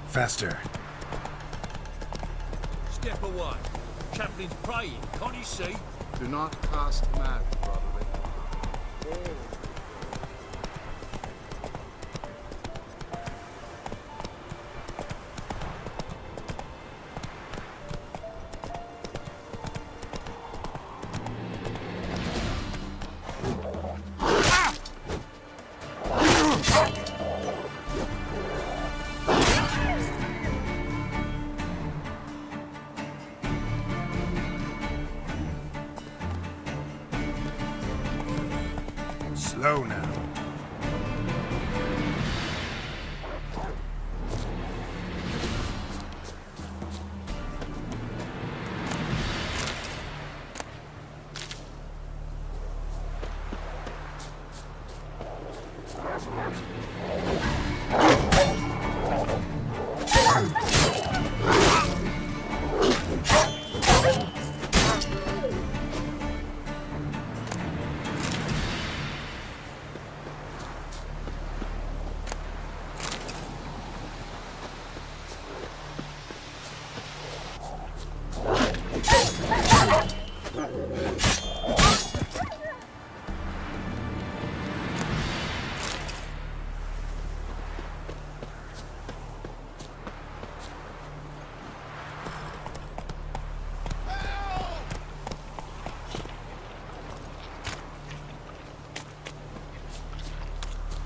Faster. Step away. Chaplain's praying, can't you see? Do not cast mad, brother. Slow now.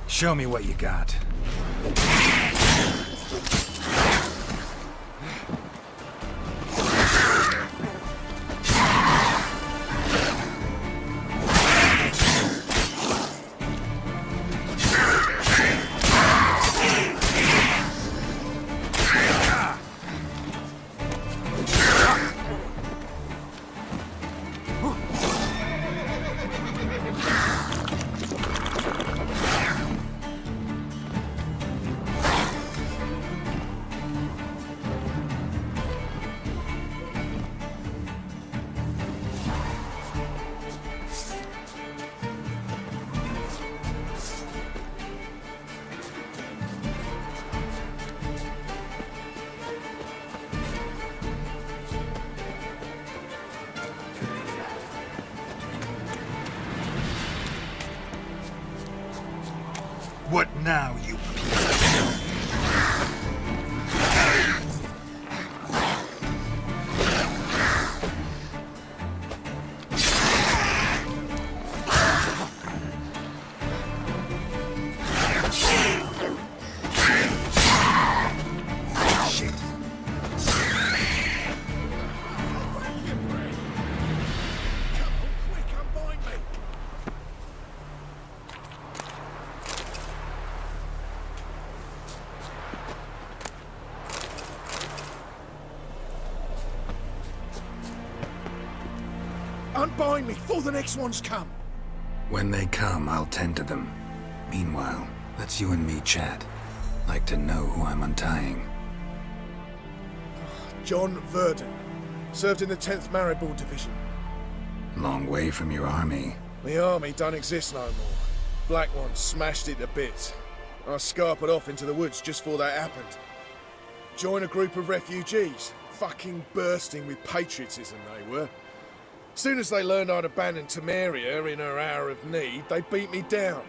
Show me what you got. What now, you piece of... find me before the next ones come. When they come, I'll tend to them. Meanwhile, let's you and me chat. Like to know who I'm untying. John Verdon. Served in the 10th Maribor Division. Long way from your army. The army don't exist no more. Black One smashed it to bits. I scarpered off into the woods just before that happened. Joined a group of refugees. Fucking bursting with patriotism they were. Soon as they learned I'd abandoned Temeria in her hour of need, they beat me down.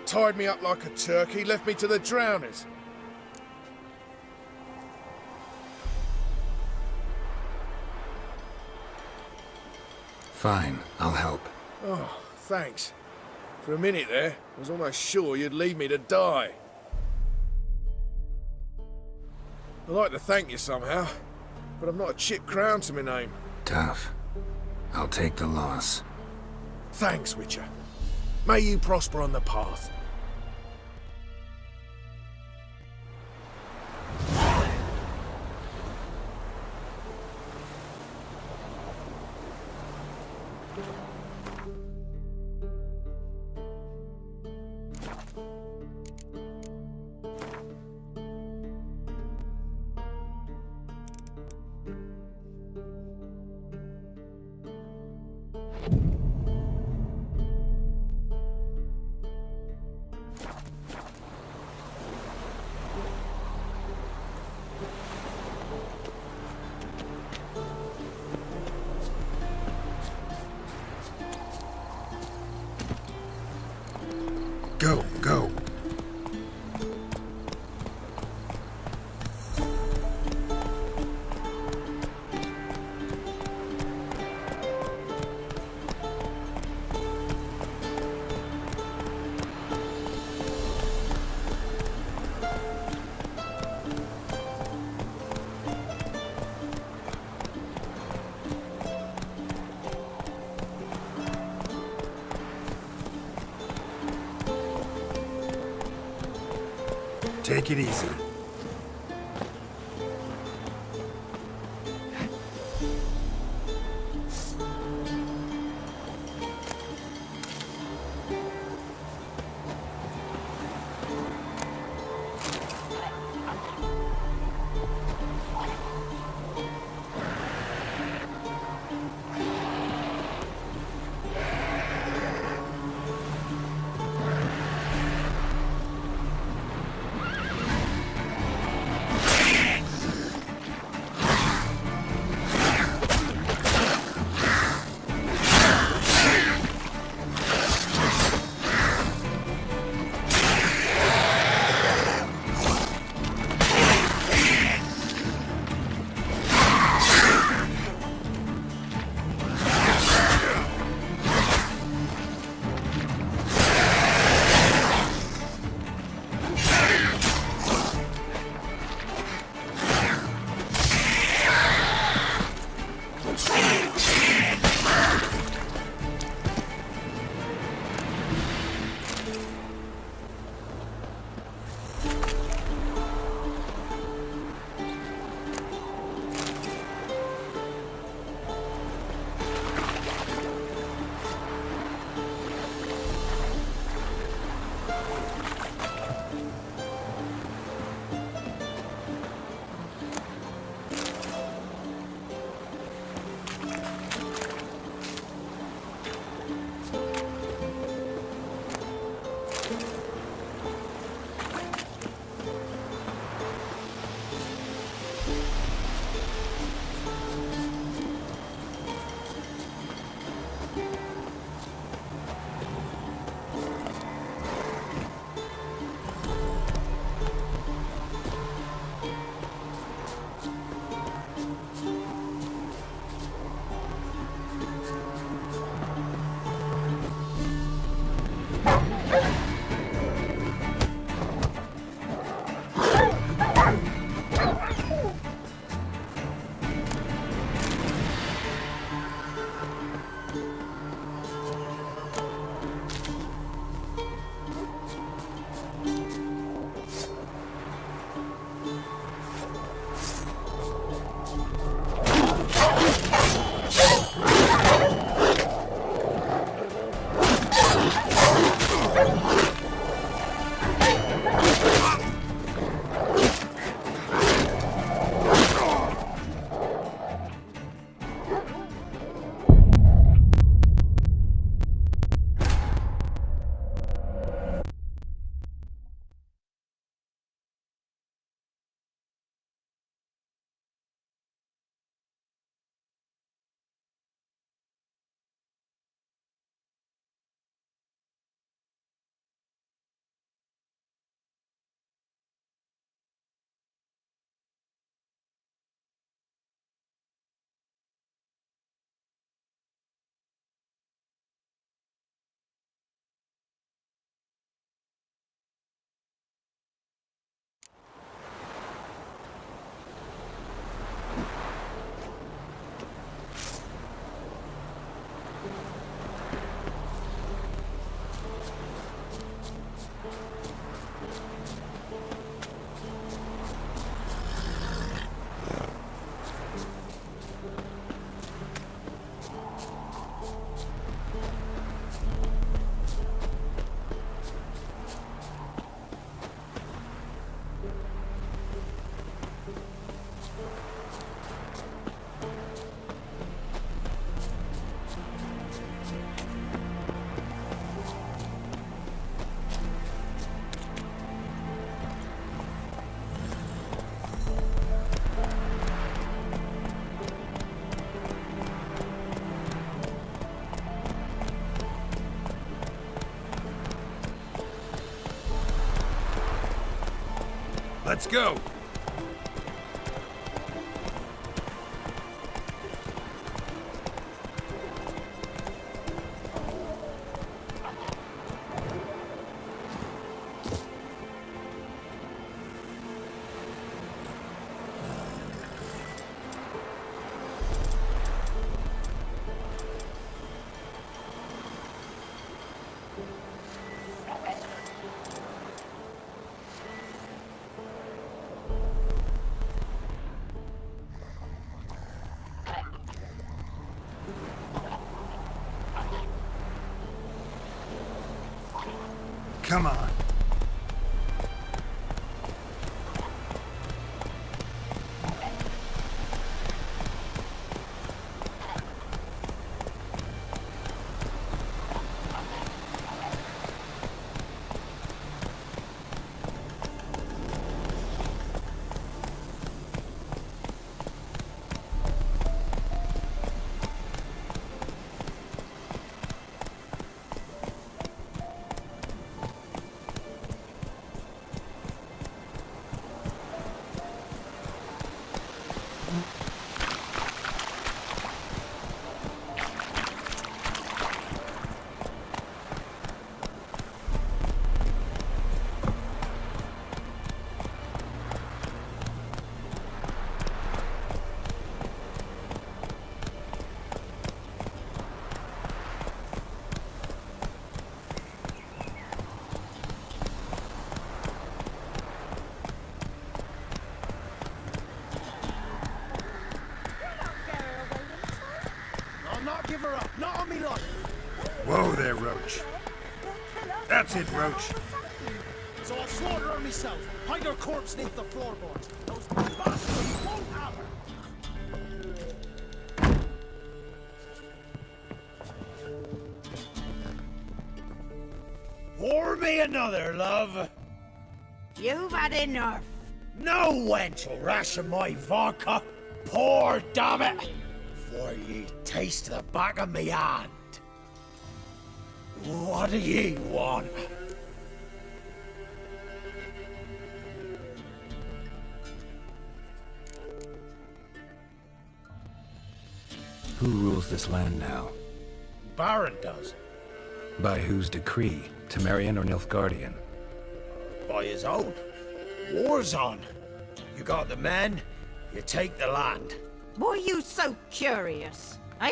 Tied me up like a turkey, left me to the drowners. Fine, I'll help. Oh, thanks. For a minute there, I was almost sure you'd leave me to die. I'd like to thank you somehow, but I've not a chip crown to my name. Tough. I'll take the loss. Thanks, Witcher. May you prosper on the path. Go. Take it easy. Let's go! Come on. Whoa there, Roach. That's it, Roach. So I'll slaughter her myself. Hide her corpse neath the floorboards. Those bastards won't have her. Pour me another, love. You've had enough. No wench will ration my vodka. Pour, damn it. Before ye taste the back of me hand. What do ye want? Who rules this land now? Baron does. By whose decree? Temerian or Nilfgaardian? By his own. War's on. You got the men, you take the land. Why are you so curious, eh?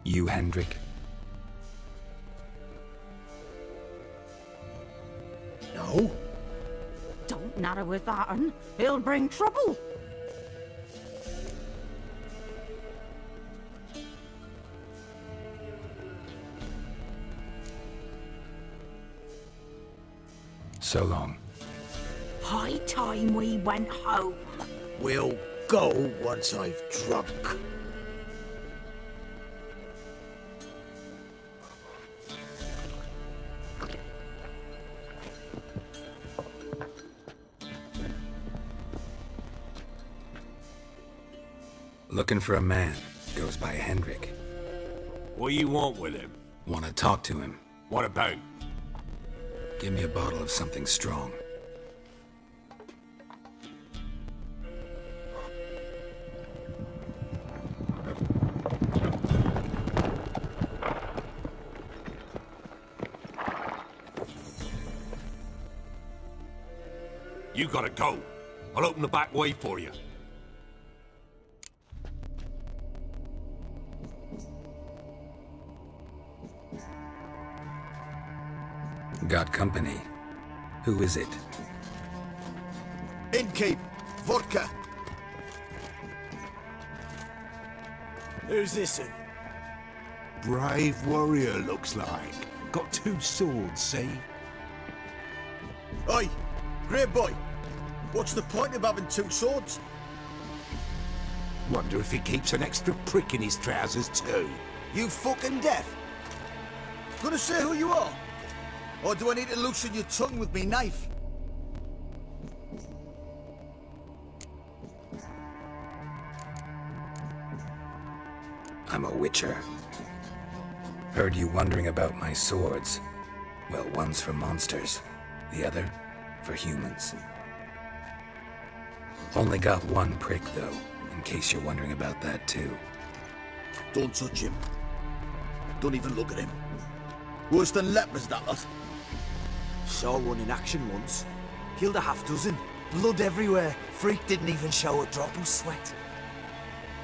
You, Hendrik? No. Don't natter with that un. He'll bring trouble. So long. High time we went home. We'll go once I've drunk. Looking for a man. Goes by Hendrik. What do you want with him? Want to talk to him. What about? Give me a bottle of something strong. You gotta go. I'll open the back way for you. Got company. Who is it? Innkeep, vodka. Who's this in? Brave warrior, looks like. Got 2 swords, see? Oi, grey boy. What's the point of having 2 swords? Wonder if he keeps an extra prick in his trousers too. You fucking deaf? Gonna say who you are? Or do I need to loosen your tongue with me knife? I'm a witcher. Heard you wondering about my swords. Well, one's for monsters, the other for humans. Only got one prick, though, in case you're wondering about that, too. Don't touch him. Don't even look at him. Worse than lepers, that lot. Saw one in action once. Killed a half dozen. Blood everywhere. Freak didn't even show a drop of sweat.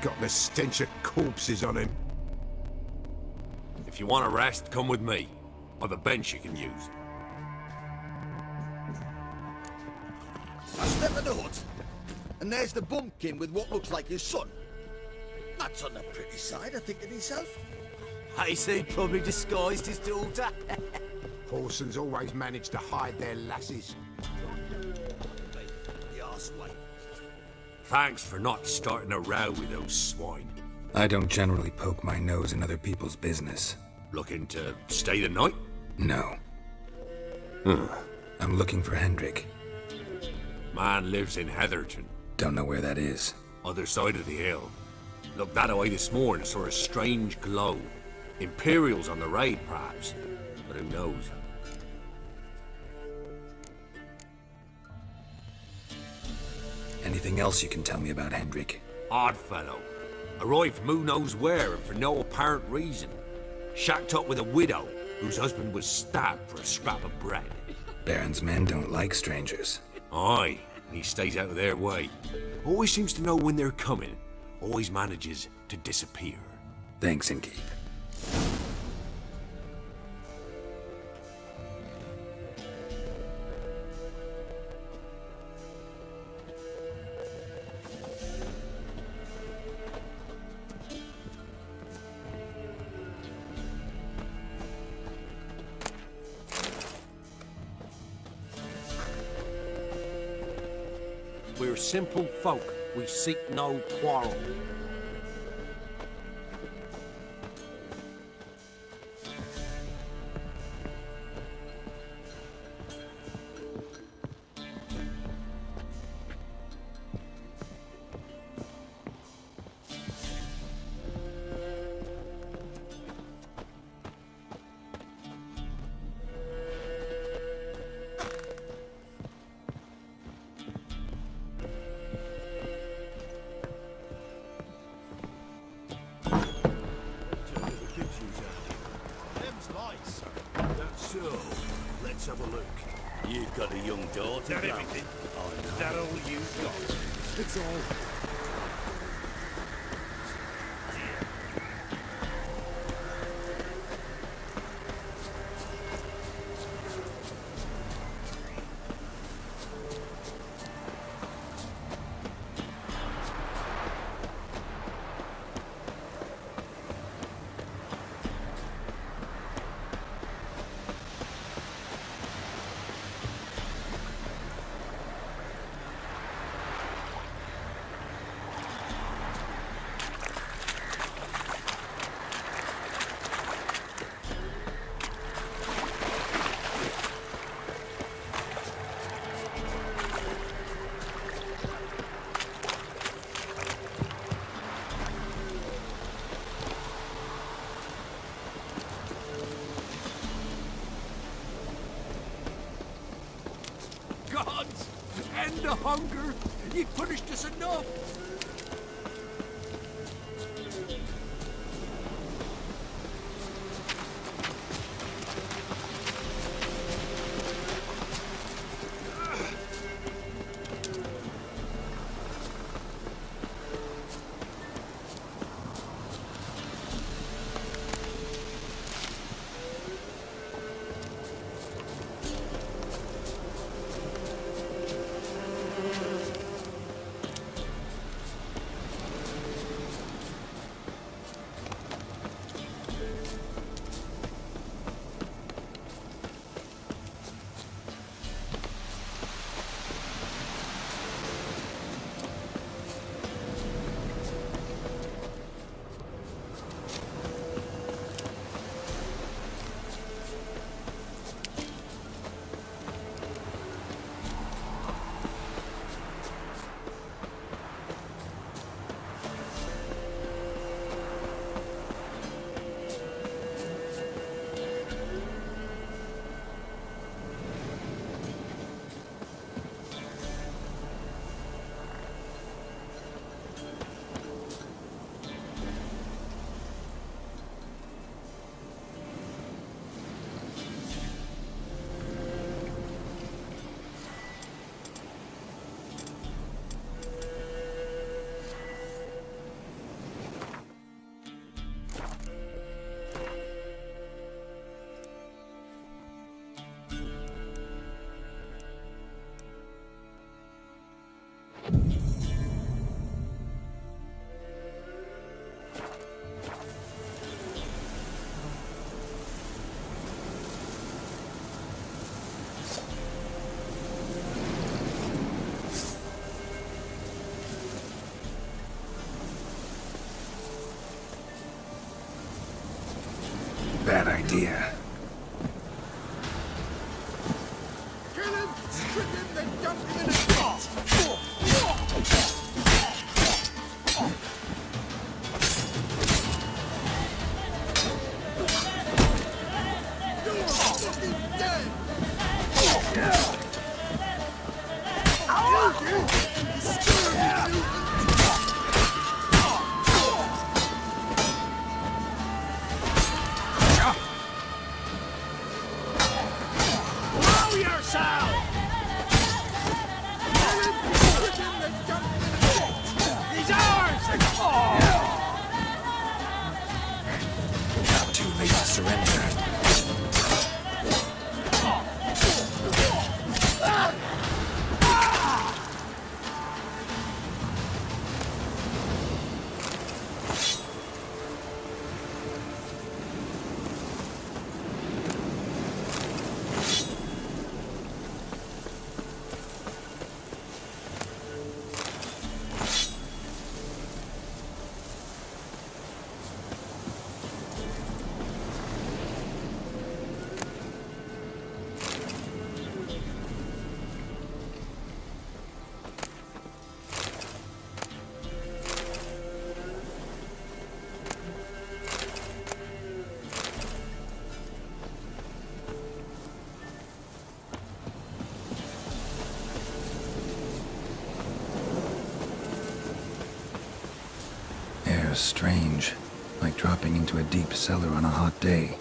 Got the stench of corpses on him. If you want a rest, come with me. I've a bench you can use. I step in the hut, and there's the bumpkin with what looks like his son. That's on the pretty side, I think to myself. I say probably disguised his daughter. Horsons always manage to hide their lasses. The arseway. Thanks for not starting a row with those swine. I don't generally poke my nose in other people's business. Looking to stay the night? No. I'm looking for Hendrik. Man lives in Heatherton. Don't know where that is. Other side of the hill. Looked that away this morning, saw a strange glow. Imperials on the raid, perhaps. But who knows? Anything else you can tell me about Hendrik? Odd fellow. Arrived from who knows where and for no apparent reason. Shacked up with a widow whose husband was stabbed for a scrap of bread. Baron's men don't like strangers. Aye, and he stays out of their way. Always seems to know when they're coming. Always manages to disappear. Thanks, Inkeep. We're simple folk. We seek no quarrel. Let's have a look. You've got a young daughter. Is that everything? Is that all you've got? It's all. Gods! End the hunger! Ye punished us enough! idea. Kill him! Strip him, then dump him in a pit! You're fucking dead! Blow yourself! He's ours! Too late to surrender. Air's strange, like dropping into a deep cellar on a hot day.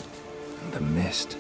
And the mist.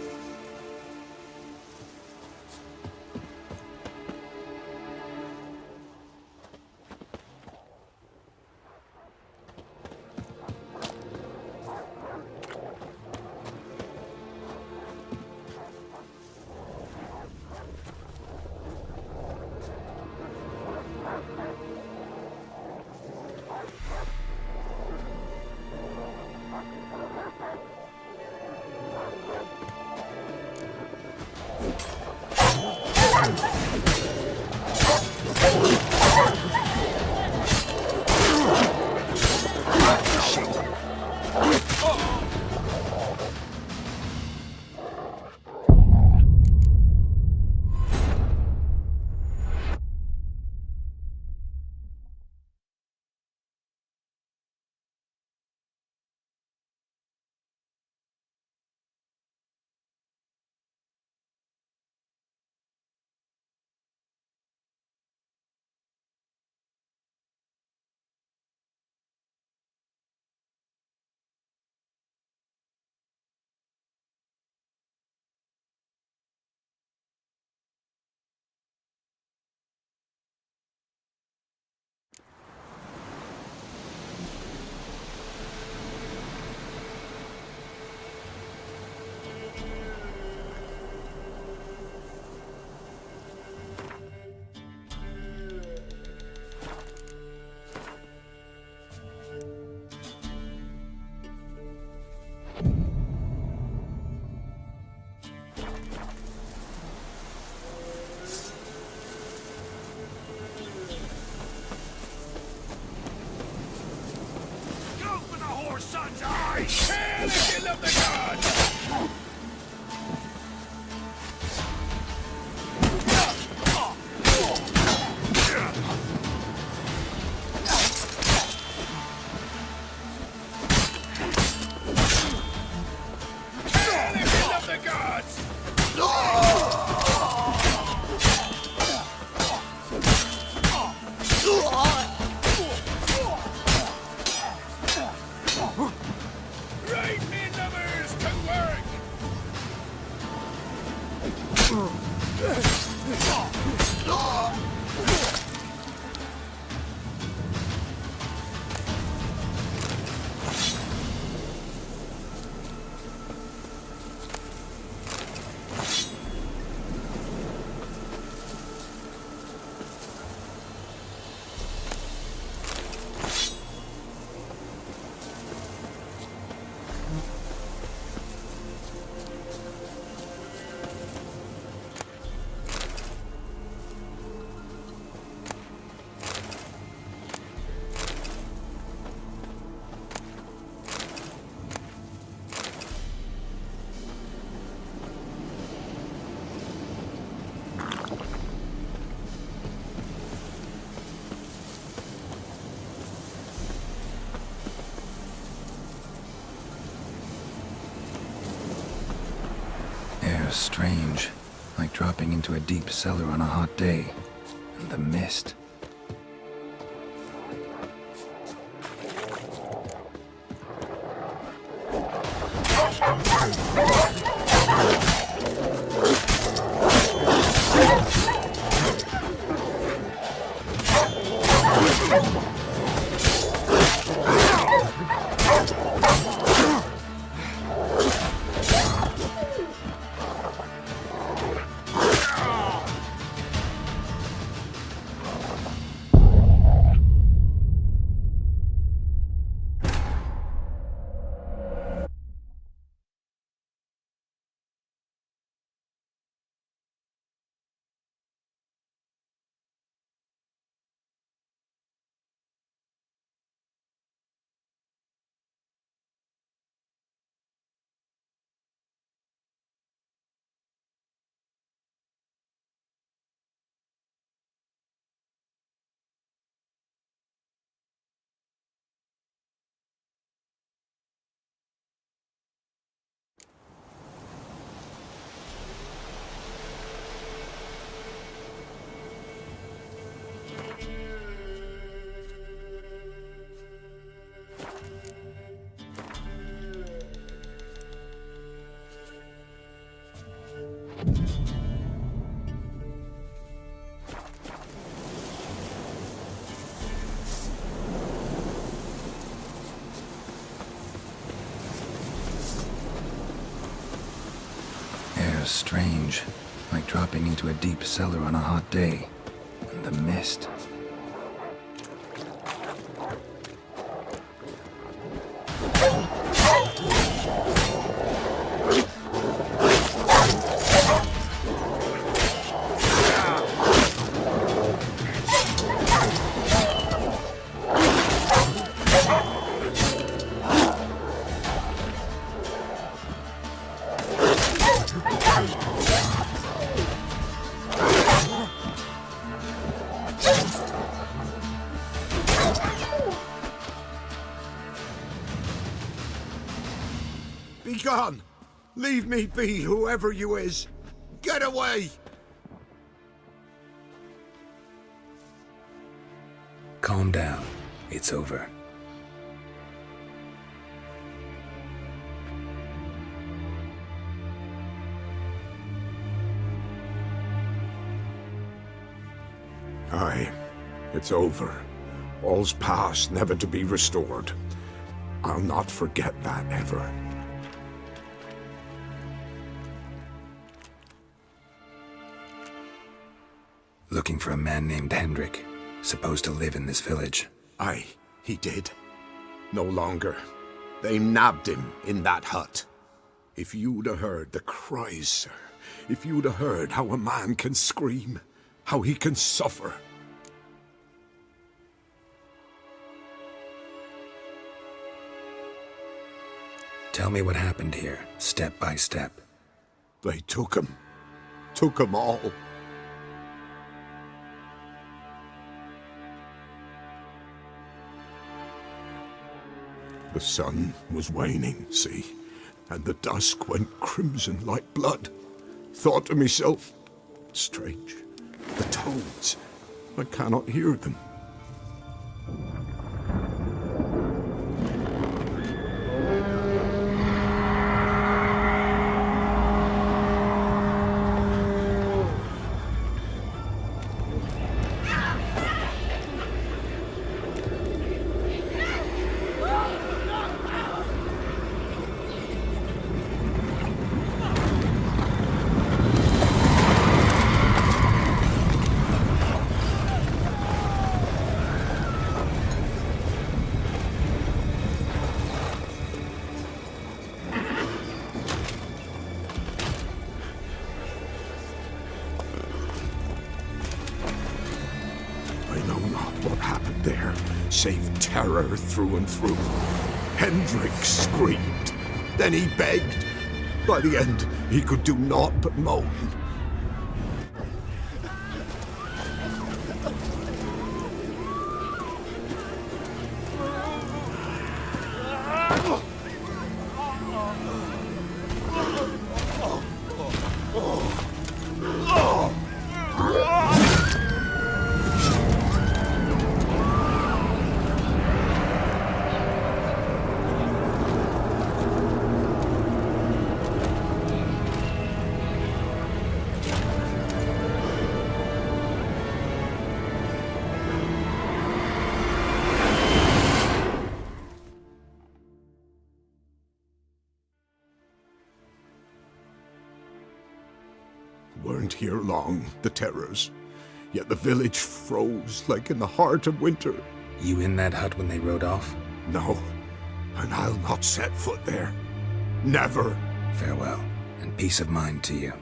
Air's strange, like dropping into a deep cellar on a hot day. And the mist. Air's strange, like dropping into a deep cellar on a hot day. And the mist. Be gone! Leave me be, whoever you is! Get away! Calm down. It's over. Aye, it's over. All's past, never to be restored. I'll not forget that ever. Looking for a man named Hendrik, supposed to live in this village. Aye, he did. No longer. They nabbed him in that hut. If you'd have heard the cries, sir, if you'd have heard how a man can scream, how he can suffer. Tell me what happened here, step by step. They took him. Took him all. The sun was waning, see, and the dusk went crimson like blood. Thought to myself, strange, the toads, I cannot hear them. Save terror through and through. Hendrik screamed. Then he begged. By the end, he could do naught but moan. weren't here long, the terrors. Yet the village froze like in the heart of winter. You in that hut when they rode off? No, and I'll not set foot there. Never. Farewell, and peace of mind to you.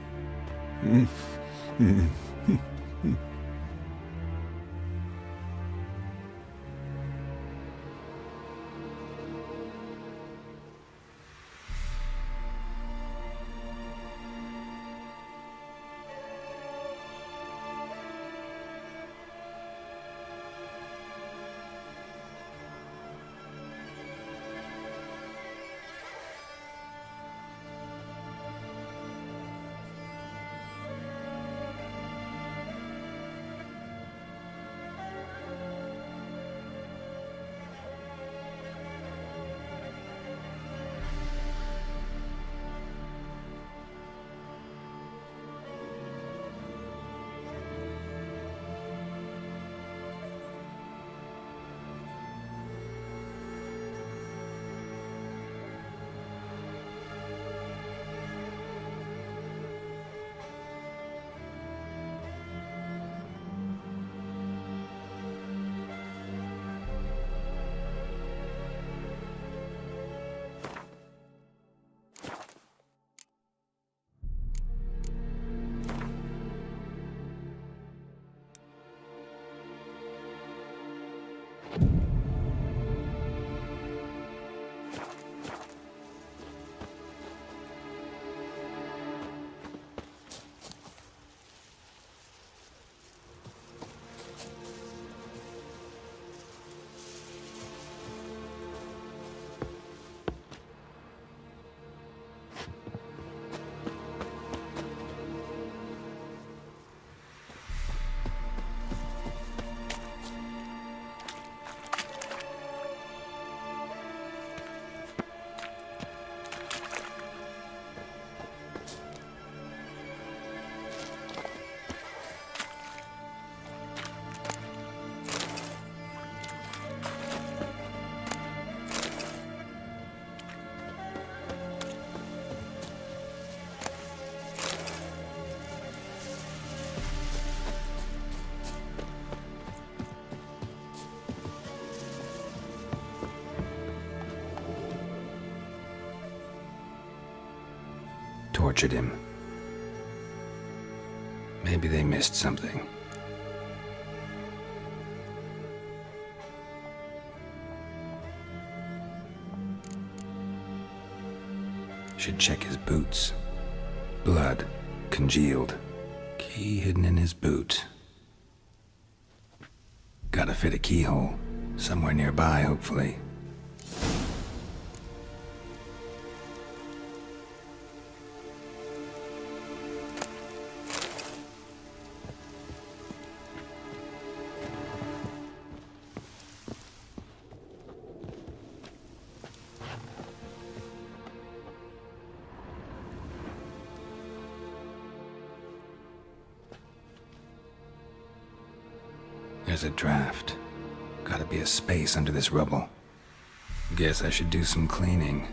Tortured him. Maybe they missed something. Should check his boots. Blood, congealed. Key hidden in his boot. Gotta fit a keyhole. Somewhere nearby, hopefully. There's a draft. Gotta be a space under this rubble. Guess I should do some cleaning.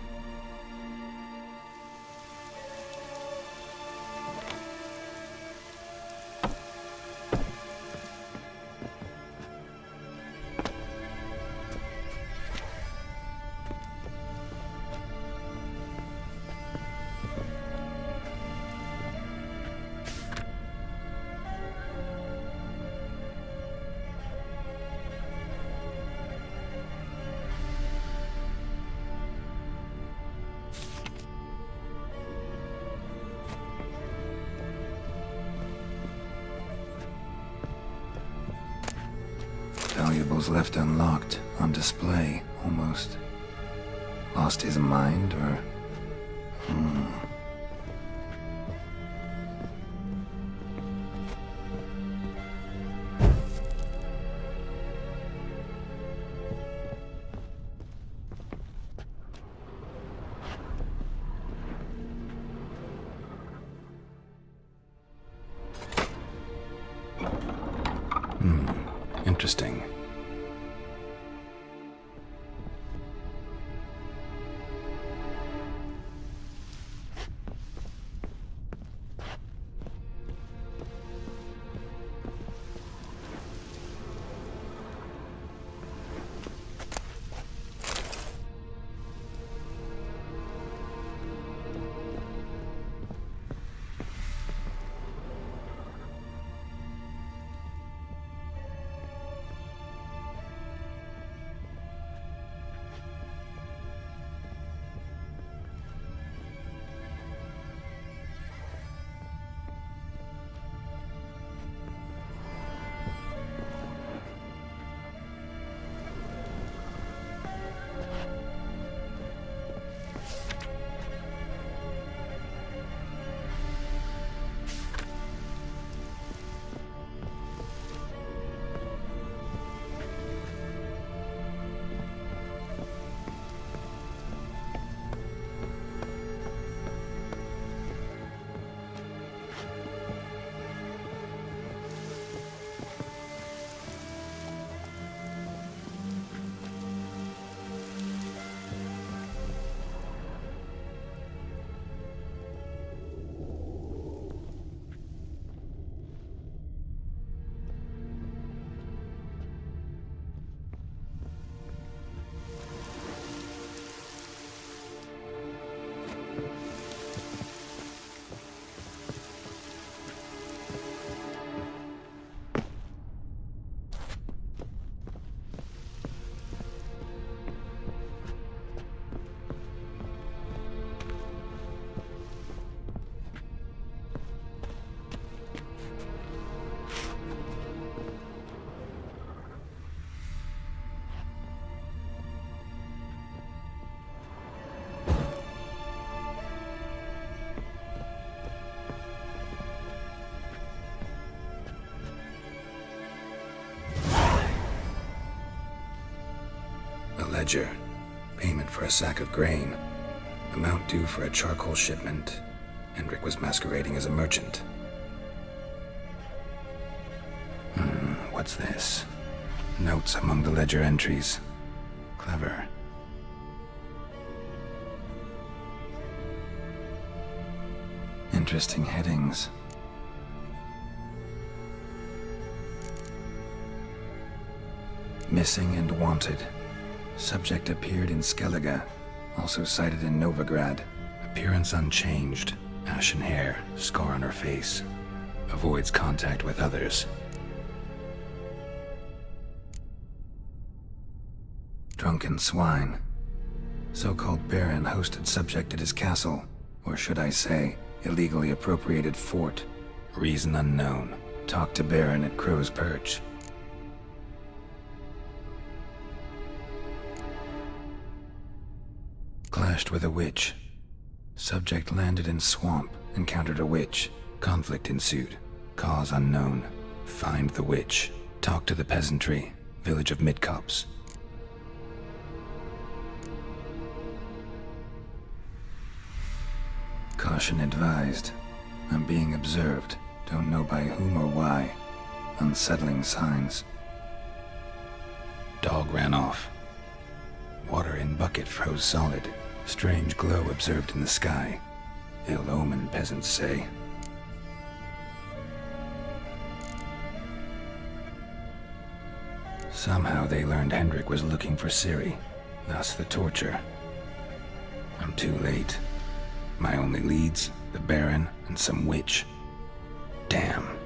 Valuables left unlocked, on display, almost. Lost his mind, or... Interesting. Ledger. Payment for a sack of grain. Amount due for a charcoal shipment. Hendrik was masquerading as a merchant. What's this? Notes among the ledger entries. Clever. Interesting headings. Missing and wanted. Subject appeared in Skellige, also sighted in Novigrad. Appearance unchanged. Ashen hair, scar on her face. Avoids contact with others. Drunken swine. So-called baron hosted subject at his castle, or should I say, illegally appropriated fort. Reason unknown. Talked to baron at Crow's Perch. Clashed with a witch. Subject landed in swamp, encountered a witch. Conflict ensued. Cause unknown. Find the witch. Talk to the peasantry. Village of Midcopse. Caution advised. I'm being observed. Don't know by whom or why. Unsettling signs. Dog ran off. Water in bucket froze solid. Strange glow observed in the sky. Ill omen, peasants say. Somehow they learned Hendrik was looking for Ciri. Thus the torture. I'm too late. My only leads, the Baron and some witch. Damn.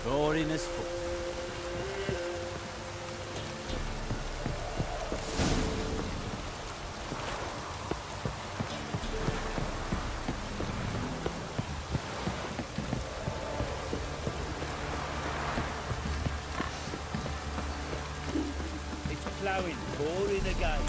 Roaring as fuck. It's ploughing, pouring again.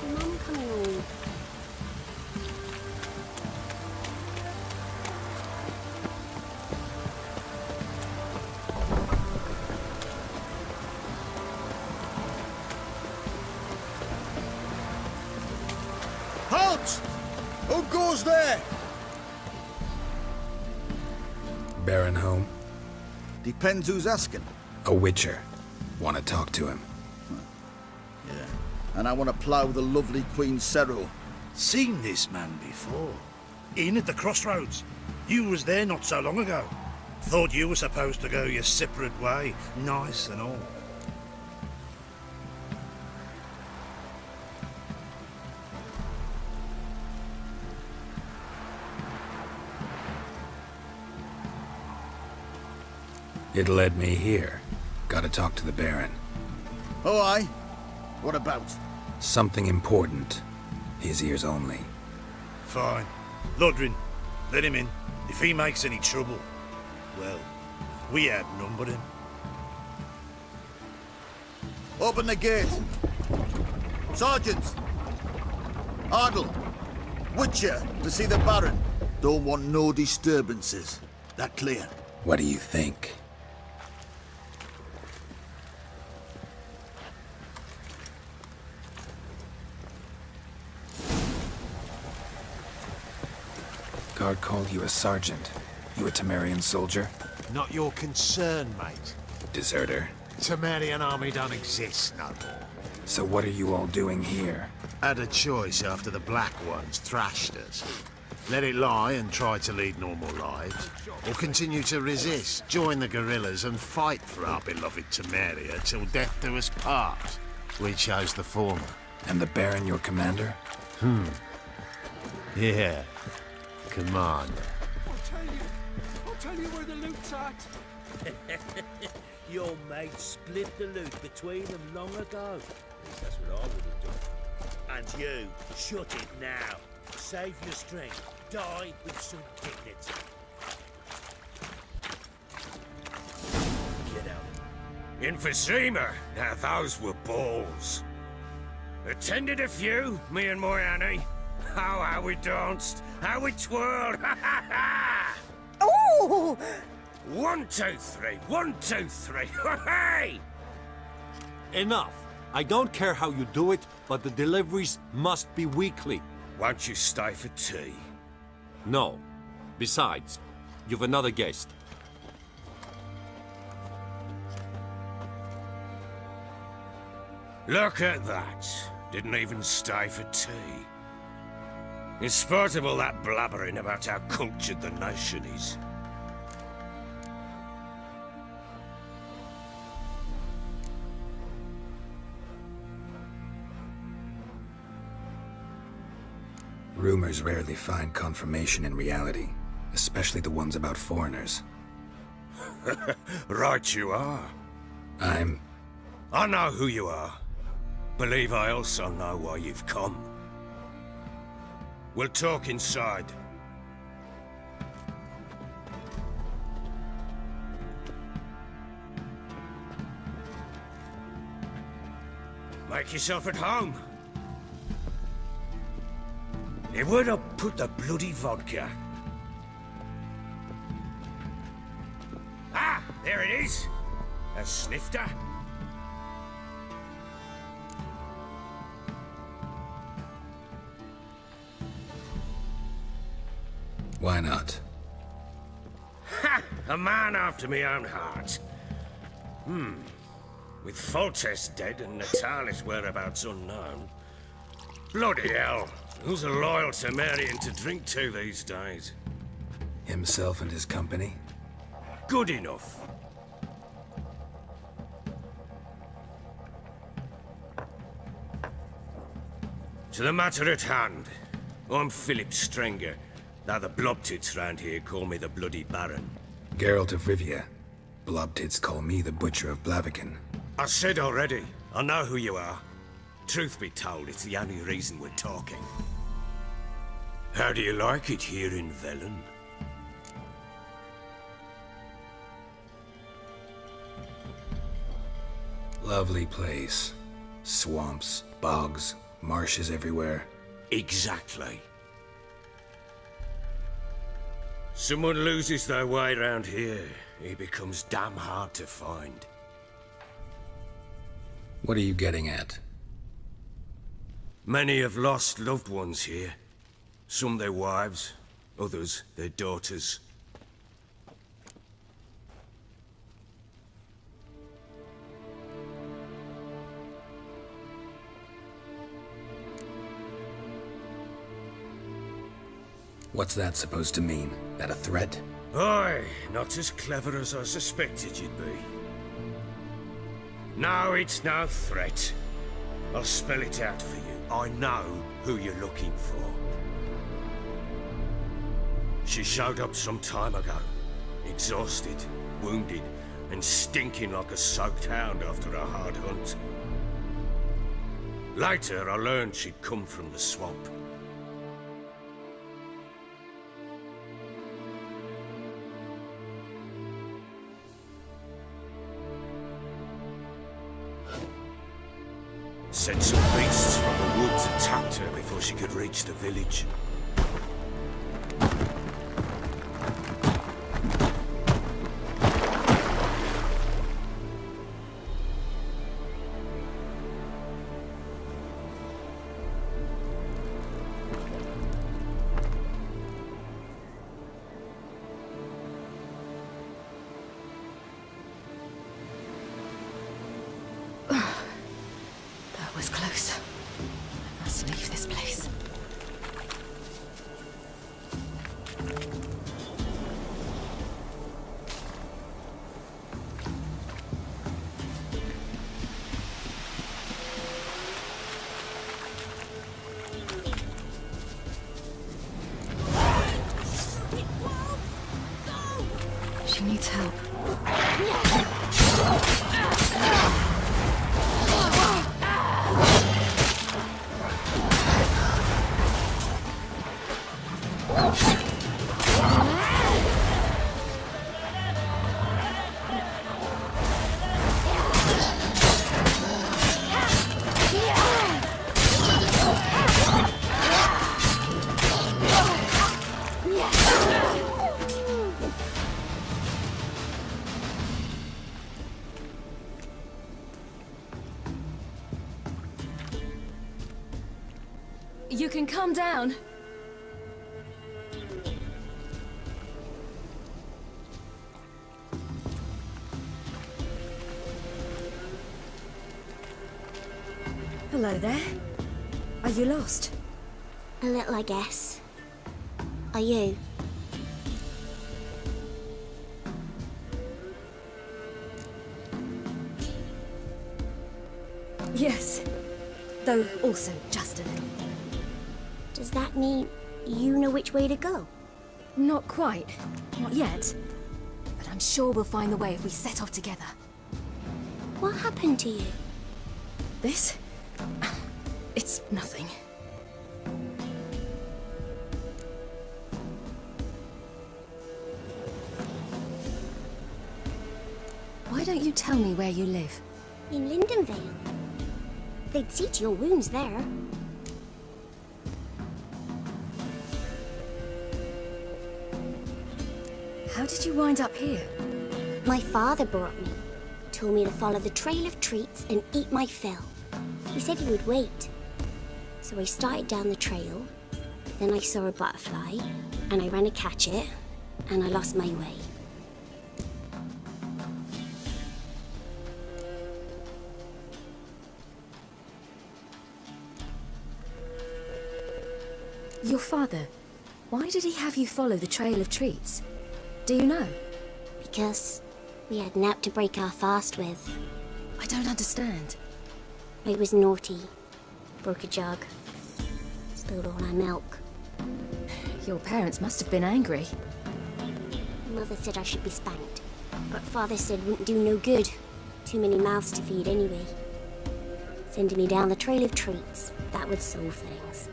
Mum coming on. Halt! Who goes there? Baron home? Depends who's asking. A witcher. Want to talk to him. Yeah. And I want to plough the lovely Queen Cero. Seen this man before. In at the crossroads. You was there not so long ago. Thought you were supposed to go your separate way, nice and all. It led me here. Gotta talk to the Baron. Oh, aye? What about? Something important. His ears only. Fine. Lodrin, let him in. If he makes any trouble, well, we outnumber him. Open the gate. Sergeants! Ardle! Witcher, to see the Baron. Don't want no disturbances. That clear? What do you think? Guard called you a sergeant. You a Temerian soldier? Not your concern, mate. Deserter. Temerian army don't exist no more. So what are you all doing here? Had a choice after the Black Ones thrashed us. Let it lie and try to lead normal lives, or continue to resist, join the guerrillas and fight for our beloved Temeria till death do us part. We chose the former. And the Baron your commander? Yeah. Commander. I'll tell you where the loot's at. Your mate split the loot between them long ago. At least that's what I would have done. And you, shut it now. Save your strength. Die with some dignity. Get out. Emphysema. Now those were balls. Attended a few, me and my Annie. Oh, how we danced, how we twirled. Oh! 1, 2, 3. 1, 2, 3. Hey! Enough. I don't care how you do it, but the deliveries must be weekly. Won't you stay for tea? No. Besides, you've another guest. Look at that. Didn't even stay for tea. In spite of all that blabbering about how cultured the nation is. Rumors rarely find confirmation in reality, especially the ones about foreigners. Right you are. I know who you are. Believe I also know why you've come. We'll talk inside. Make yourself at home. Where to put the bloody vodka? Ah, there it is. A snifter. Why not? Ha! A man after my own heart. With Foltest dead and Natalis' whereabouts unknown. Bloody hell! Who's a loyal Temerian to drink to these days? Himself and his company? Good enough. To the matter at hand. I'm Philip Strenger. Now the blobtits round here call me the Bloody Baron. Geralt of Rivia. Blobtits call me the Butcher of Blaviken. I said already, I know who you are. Truth be told, it's the only reason we're talking. How do you like it here in Velen? Lovely place. Swamps, bogs, marshes everywhere. Exactly. Someone loses their way around here, he becomes damn hard to find. What are you getting at? Many have lost loved ones here. Some their wives, others their daughters. What's that supposed to mean? That a threat? Aye, not as clever as I suspected you'd be. No, it's no threat. I'll spell it out for you. I know who you're looking for. She showed up some time ago. Exhausted, wounded, and stinking like a soaked hound after a hard hunt. Later, I learned she'd come from the swamp. Said some beasts from the woods attacked her before she could reach the village. Was close. I must leave this place. She needs help. You can calm down. Hello there. Are you lost? A little, I guess. Are you? Yes. Though also just a little. Does that mean you know which way to go? Not quite. Not yet. But I'm sure we'll find the way if we set off together. What happened to you? This? It's nothing. Why don't you tell me where you live? In Lindenvale. They'd see to your wounds there. How did you wind up here? My father brought me. Told me to follow the trail of treats and eat my fill. He said he would wait. So I started down the trail. Then I saw a butterfly, and I ran to catch it, and I lost my way. Your father, Why did he have you follow the trail of treats? Do you know? Because we had naught to break our fast with. I don't understand. I was naughty. Broke a jug. Spilled all our milk. Your parents must have been angry. Mother said I should be spanked, but Father said wouldn't do no good. Too many mouths to feed anyway. Sending me down the trail of treats, that would solve things.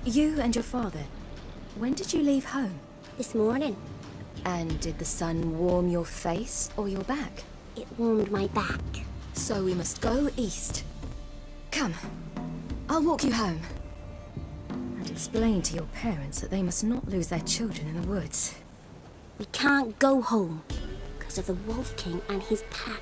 You and your father, when did you leave home? This morning. And did the sun warm your face or your back? It warmed my back. So we must go east. Come, I'll walk you home. And explain to your parents that they must not lose their children in the woods. We can't go home, because of the Wolf King and his pack.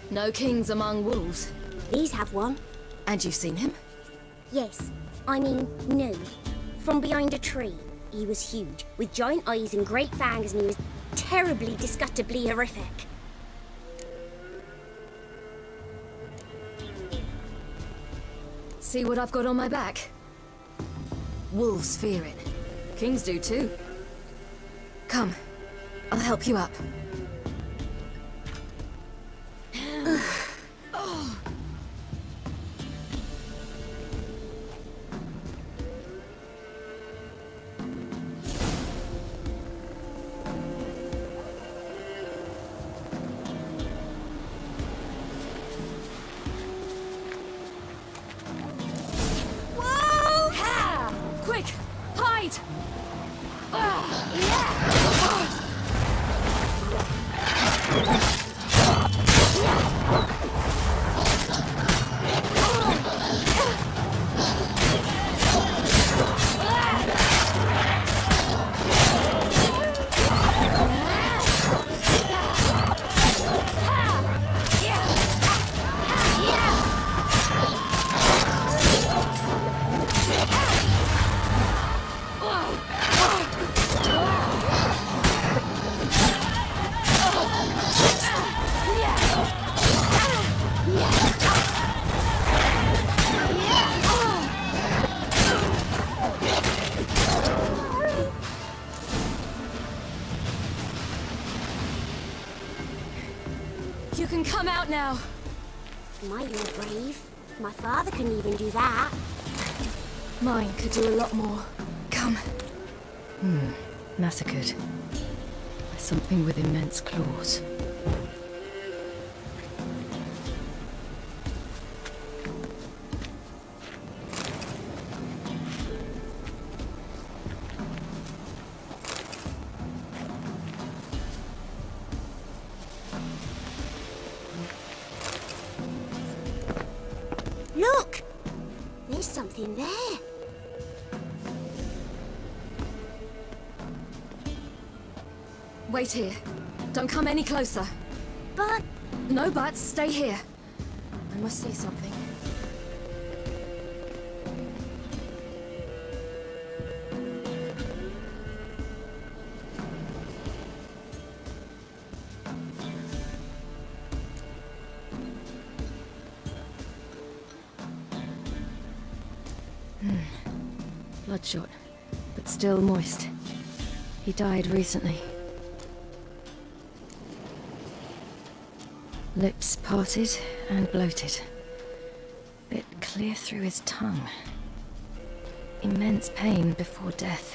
No kings among wolves. These have one. And you've seen him? Yes. I mean, no. From behind a tree. He was huge, with giant eyes and great fangs, and he was terribly, disgustingly horrific. See what I've got on my back? Wolves fear it. Kings do too. Come, I'll help you up. Quick! Hide! You can come out now. My, you're brave. My father couldn't even do that. Mine could do a lot more. Come. Massacred. By something with immense claws. Look! There's something there. Wait here. Don't come any closer. But... No buts. Stay here. I must see something. Bloodshot, but still moist. He died recently. Lips parted and bloated. Bit clear through his tongue. Immense pain before death.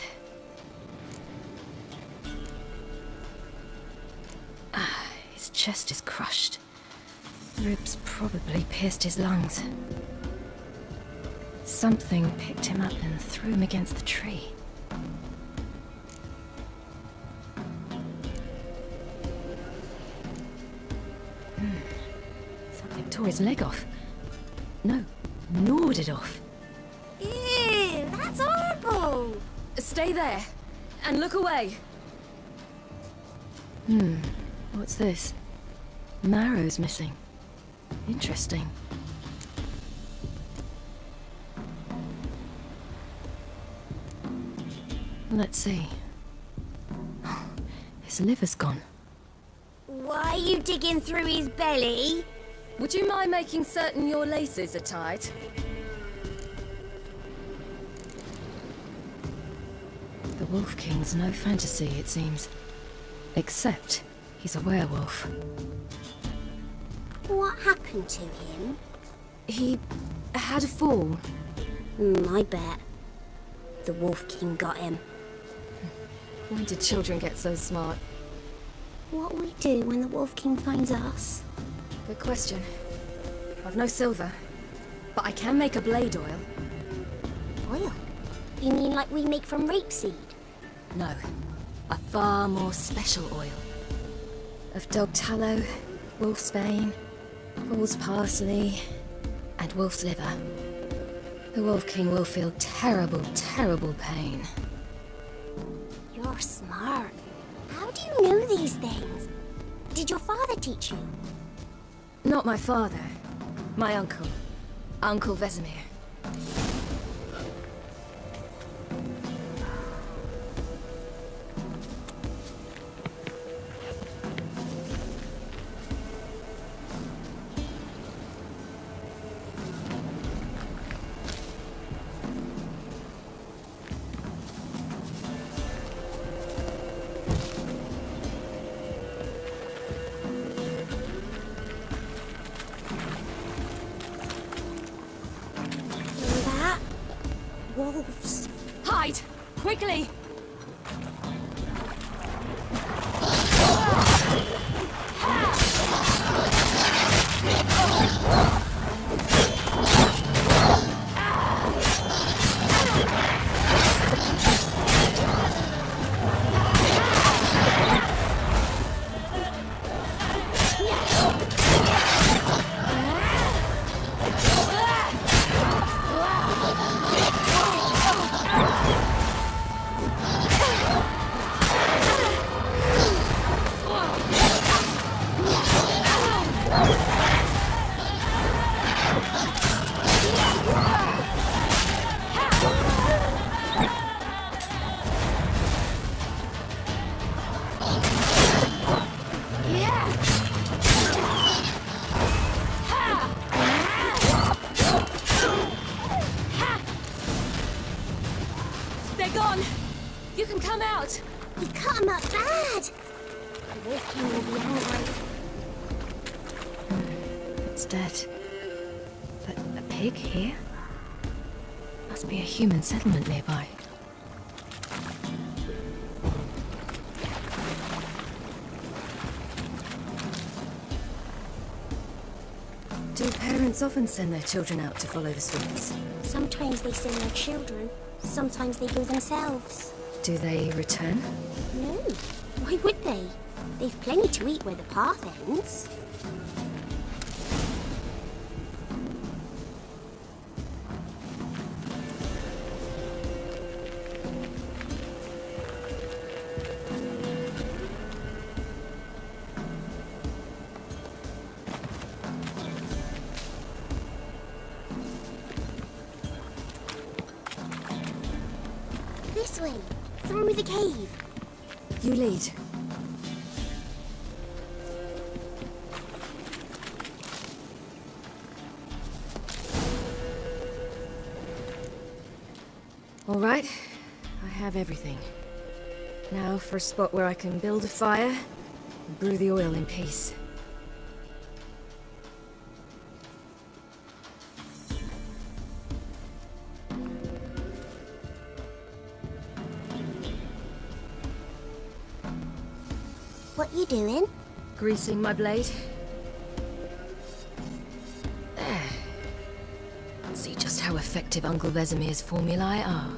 His chest is crushed. Ribs probably pierced his lungs. Something picked him up and threw him against the tree. Something tore his leg off. No, gnawed it off. Ew, that's horrible! Stay there, and look away. What's this? Marrow's missing. Interesting. Let's see. His liver's gone. Why are you digging through his belly? Would you mind making certain your laces are tied? The Wolf King's no fantasy, it seems. Except he's a werewolf. What happened to him? He had a fall. I bet. The Wolf King got him. When did children get so smart? What will we do when the Wolf King finds us? Good question. I've no silver, but I can make a blade oil. Oil? You mean like we make from rapeseed? No, a far more special oil. Of dog tallow, wolf's bane, fool's parsley, and wolf's liver. The Wolf King will feel terrible, terrible pain. You're smart. How do you know these things? Did your father teach you? Not my father. My uncle. Uncle Vesemir. Wolves. Hide! Quickly! They're gone! You can come out! We cut him up bad! The Wolf King will be angry. It's dead. But a pig here? Must be a human settlement nearby. Do parents often send their children out to follow the sweets? Sometimes they send their children. Sometimes they go themselves. Do they return? No. Why would they? They've plenty to eat where the path ends. This way, through the cave. You lead. All right, I have everything. Now for a spot where I can build a fire and brew the oil in peace. What you doing? Greasing my blade. There. See just how effective Uncle Vesemir's formulae are.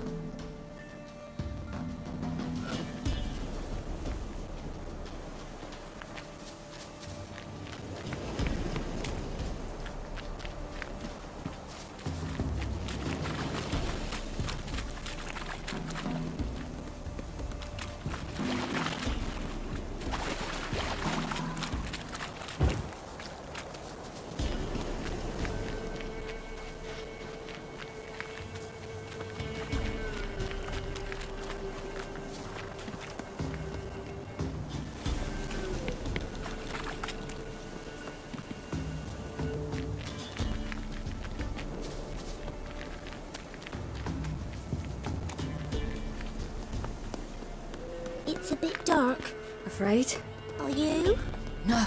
a bit dark. Afraid? Are you? No.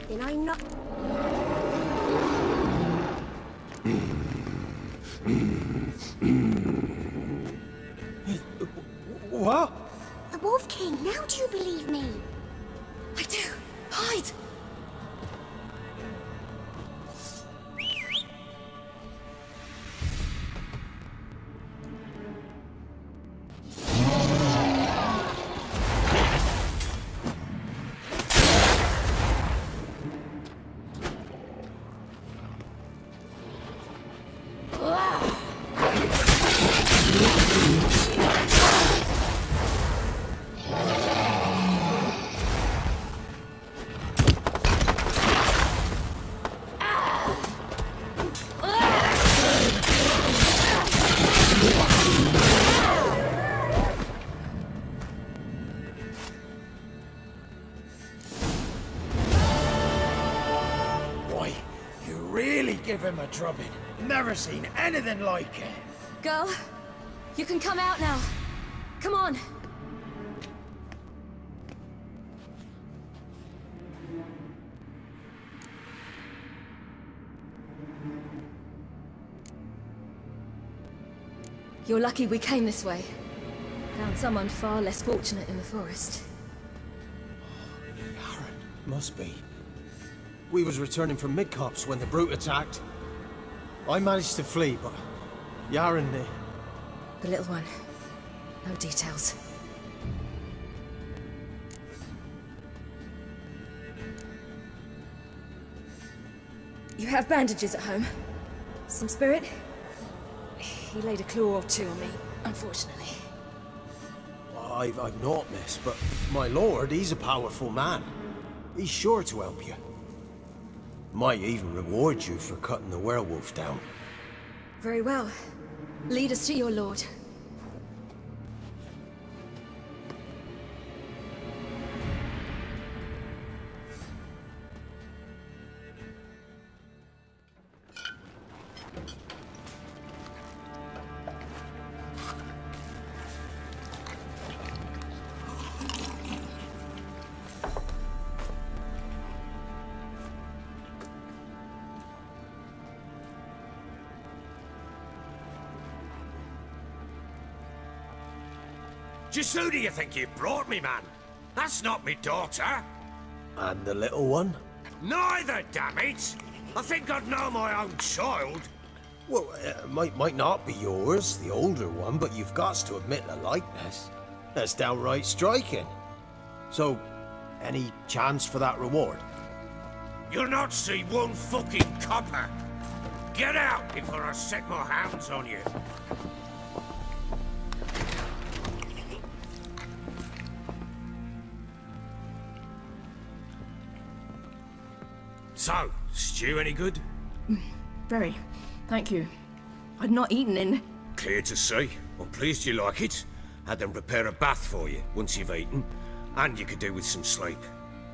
Then I'm not... What? The Wolf King, now do you believe me? I do. Hide! Give him a drubbing. Never seen anything like it. Girl, you can come out now. Come on. You're lucky we came this way. Found someone far less fortunate in the forest. Must be. We was returning from Midcops when the brute attacked. I managed to flee, but Yaren... The little one. No details. You have bandages at home? Some spirit? He laid a claw or two on me, unfortunately. I've not, miss, but my lord, he's a powerful man. He's sure to help you. Might even reward you for cutting the werewolf down. Very well. Lead us to your lord. Just who do you think you brought me, man? That's not me daughter. And the little one? Neither, damn it! I think I'd know my own child. Well, might not be yours, the older one, but you've got to admit the likeness. That's downright striking. So, any chance for that reward? You'll not see one fucking copper. Get out before I set my hounds on you. So, stew any good? Very. Thank you. I'd not eaten in... Clear to see. I'm pleased you like it. Had them prepare a bath for you once you've eaten, and you could do with some sleep.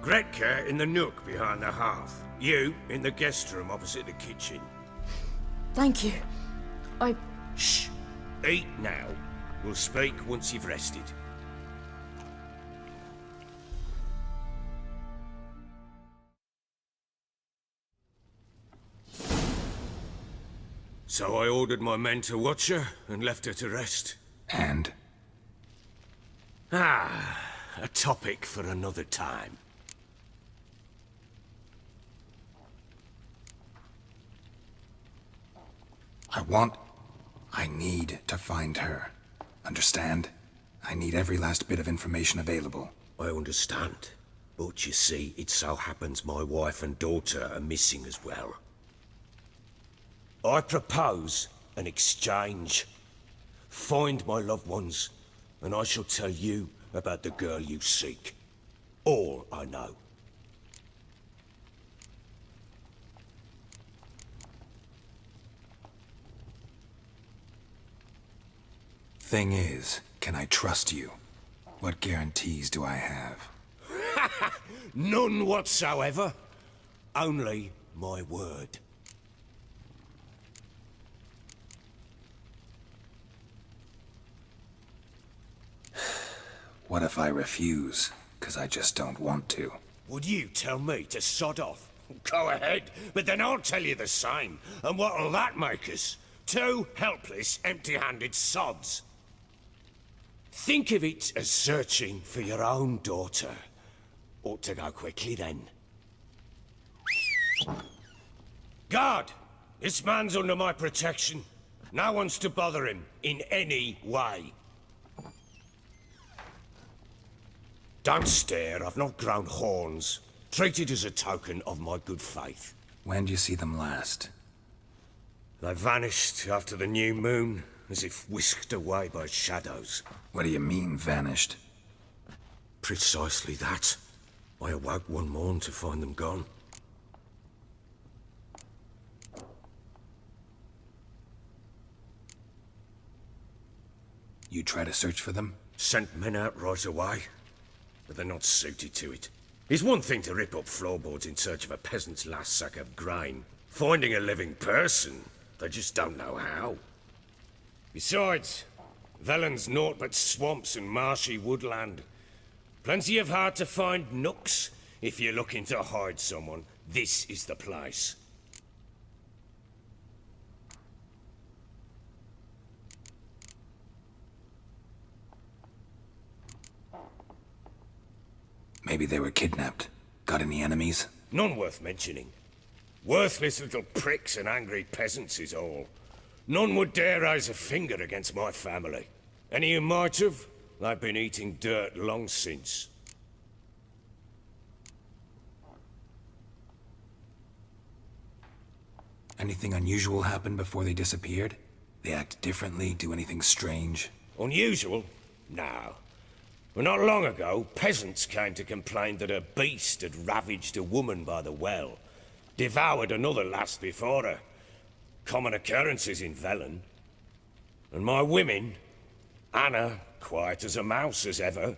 Gretka in the nook behind the hearth. You in the guest room opposite the kitchen. Thank you. Shh. Eat now. We'll speak once you've rested. So I ordered my men to watch her and left her to rest. And? A topic for another time. I need to find her. Understand? I need every last bit of information available. I understand. But you see, it so happens my wife and daughter are missing as well. I propose an exchange. Find my loved ones, and I shall tell you about the girl you seek. All I know. Thing is, can I trust you? What guarantees do I have? None whatsoever. Only my word. What if I refuse? 'Cause I just don't want to. Would you tell me to sod off? Go ahead, but then I'll tell you the same. And what'll that make us? Two helpless, empty-handed sods. Think of it as searching for your own daughter. Ought to go quickly then. Guard! This man's under my protection. No one's to bother him in any way. Don't stare, I've not grown horns. Treat it as a token of my good faith. When'd you see them last? They vanished after the new moon, as if whisked away by shadows. What do you mean, vanished? Precisely that. I awoke one morn to find them gone. You try to search for them? Sent men out right away, but they're not suited to it. It's one thing to rip up floorboards in search of a peasant's last sack of grain. Finding a living person, they just don't know how. Besides, Velen's naught but swamps and marshy woodland. Plenty of hard-to-find nooks. If you're looking to hide someone, this is the place. Maybe they were kidnapped. Got any enemies? None worth mentioning. Worthless little pricks and angry peasants is all. None would dare raise a finger against my family. Any who might have, they've been eating dirt long since. Anything unusual happen before they disappeared? They act differently, do anything strange? Unusual? No. Well, not long ago, peasants came to complain that a beast had ravaged a woman by the well. Devoured another lass before her. Common occurrences in Velen. And my women, Anna, quiet as a mouse as ever,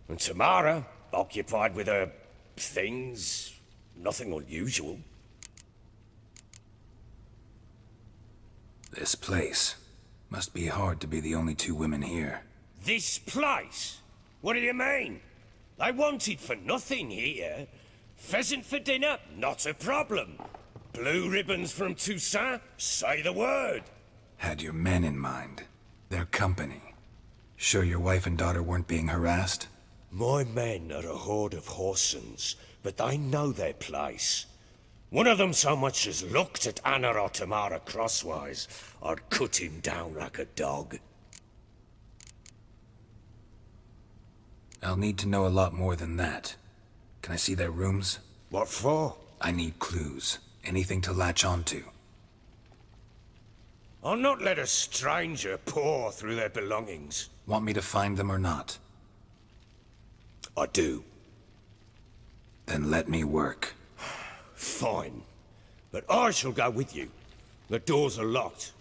and Tamara, occupied with her things, nothing unusual. This place. Must be hard to be the only two women here. This place? What do you mean? They wanted for nothing here. Pheasant for dinner? Not a problem. Blue ribbons from Toussaint? Say the word. Had your men in mind. Their company. Sure your wife and daughter weren't being harassed? My men are a horde of whoresons, but they know their place. One of them so much as looked at Anna or Tamara crosswise, I'd cut him down like a dog. I'll need to know a lot more than that. Can I see their rooms? What for? I need clues. Anything to latch onto. I'll not let a stranger pore through their belongings. Want me to find them or not? I do. Then let me work. Fine. But I shall go with you. The doors are locked.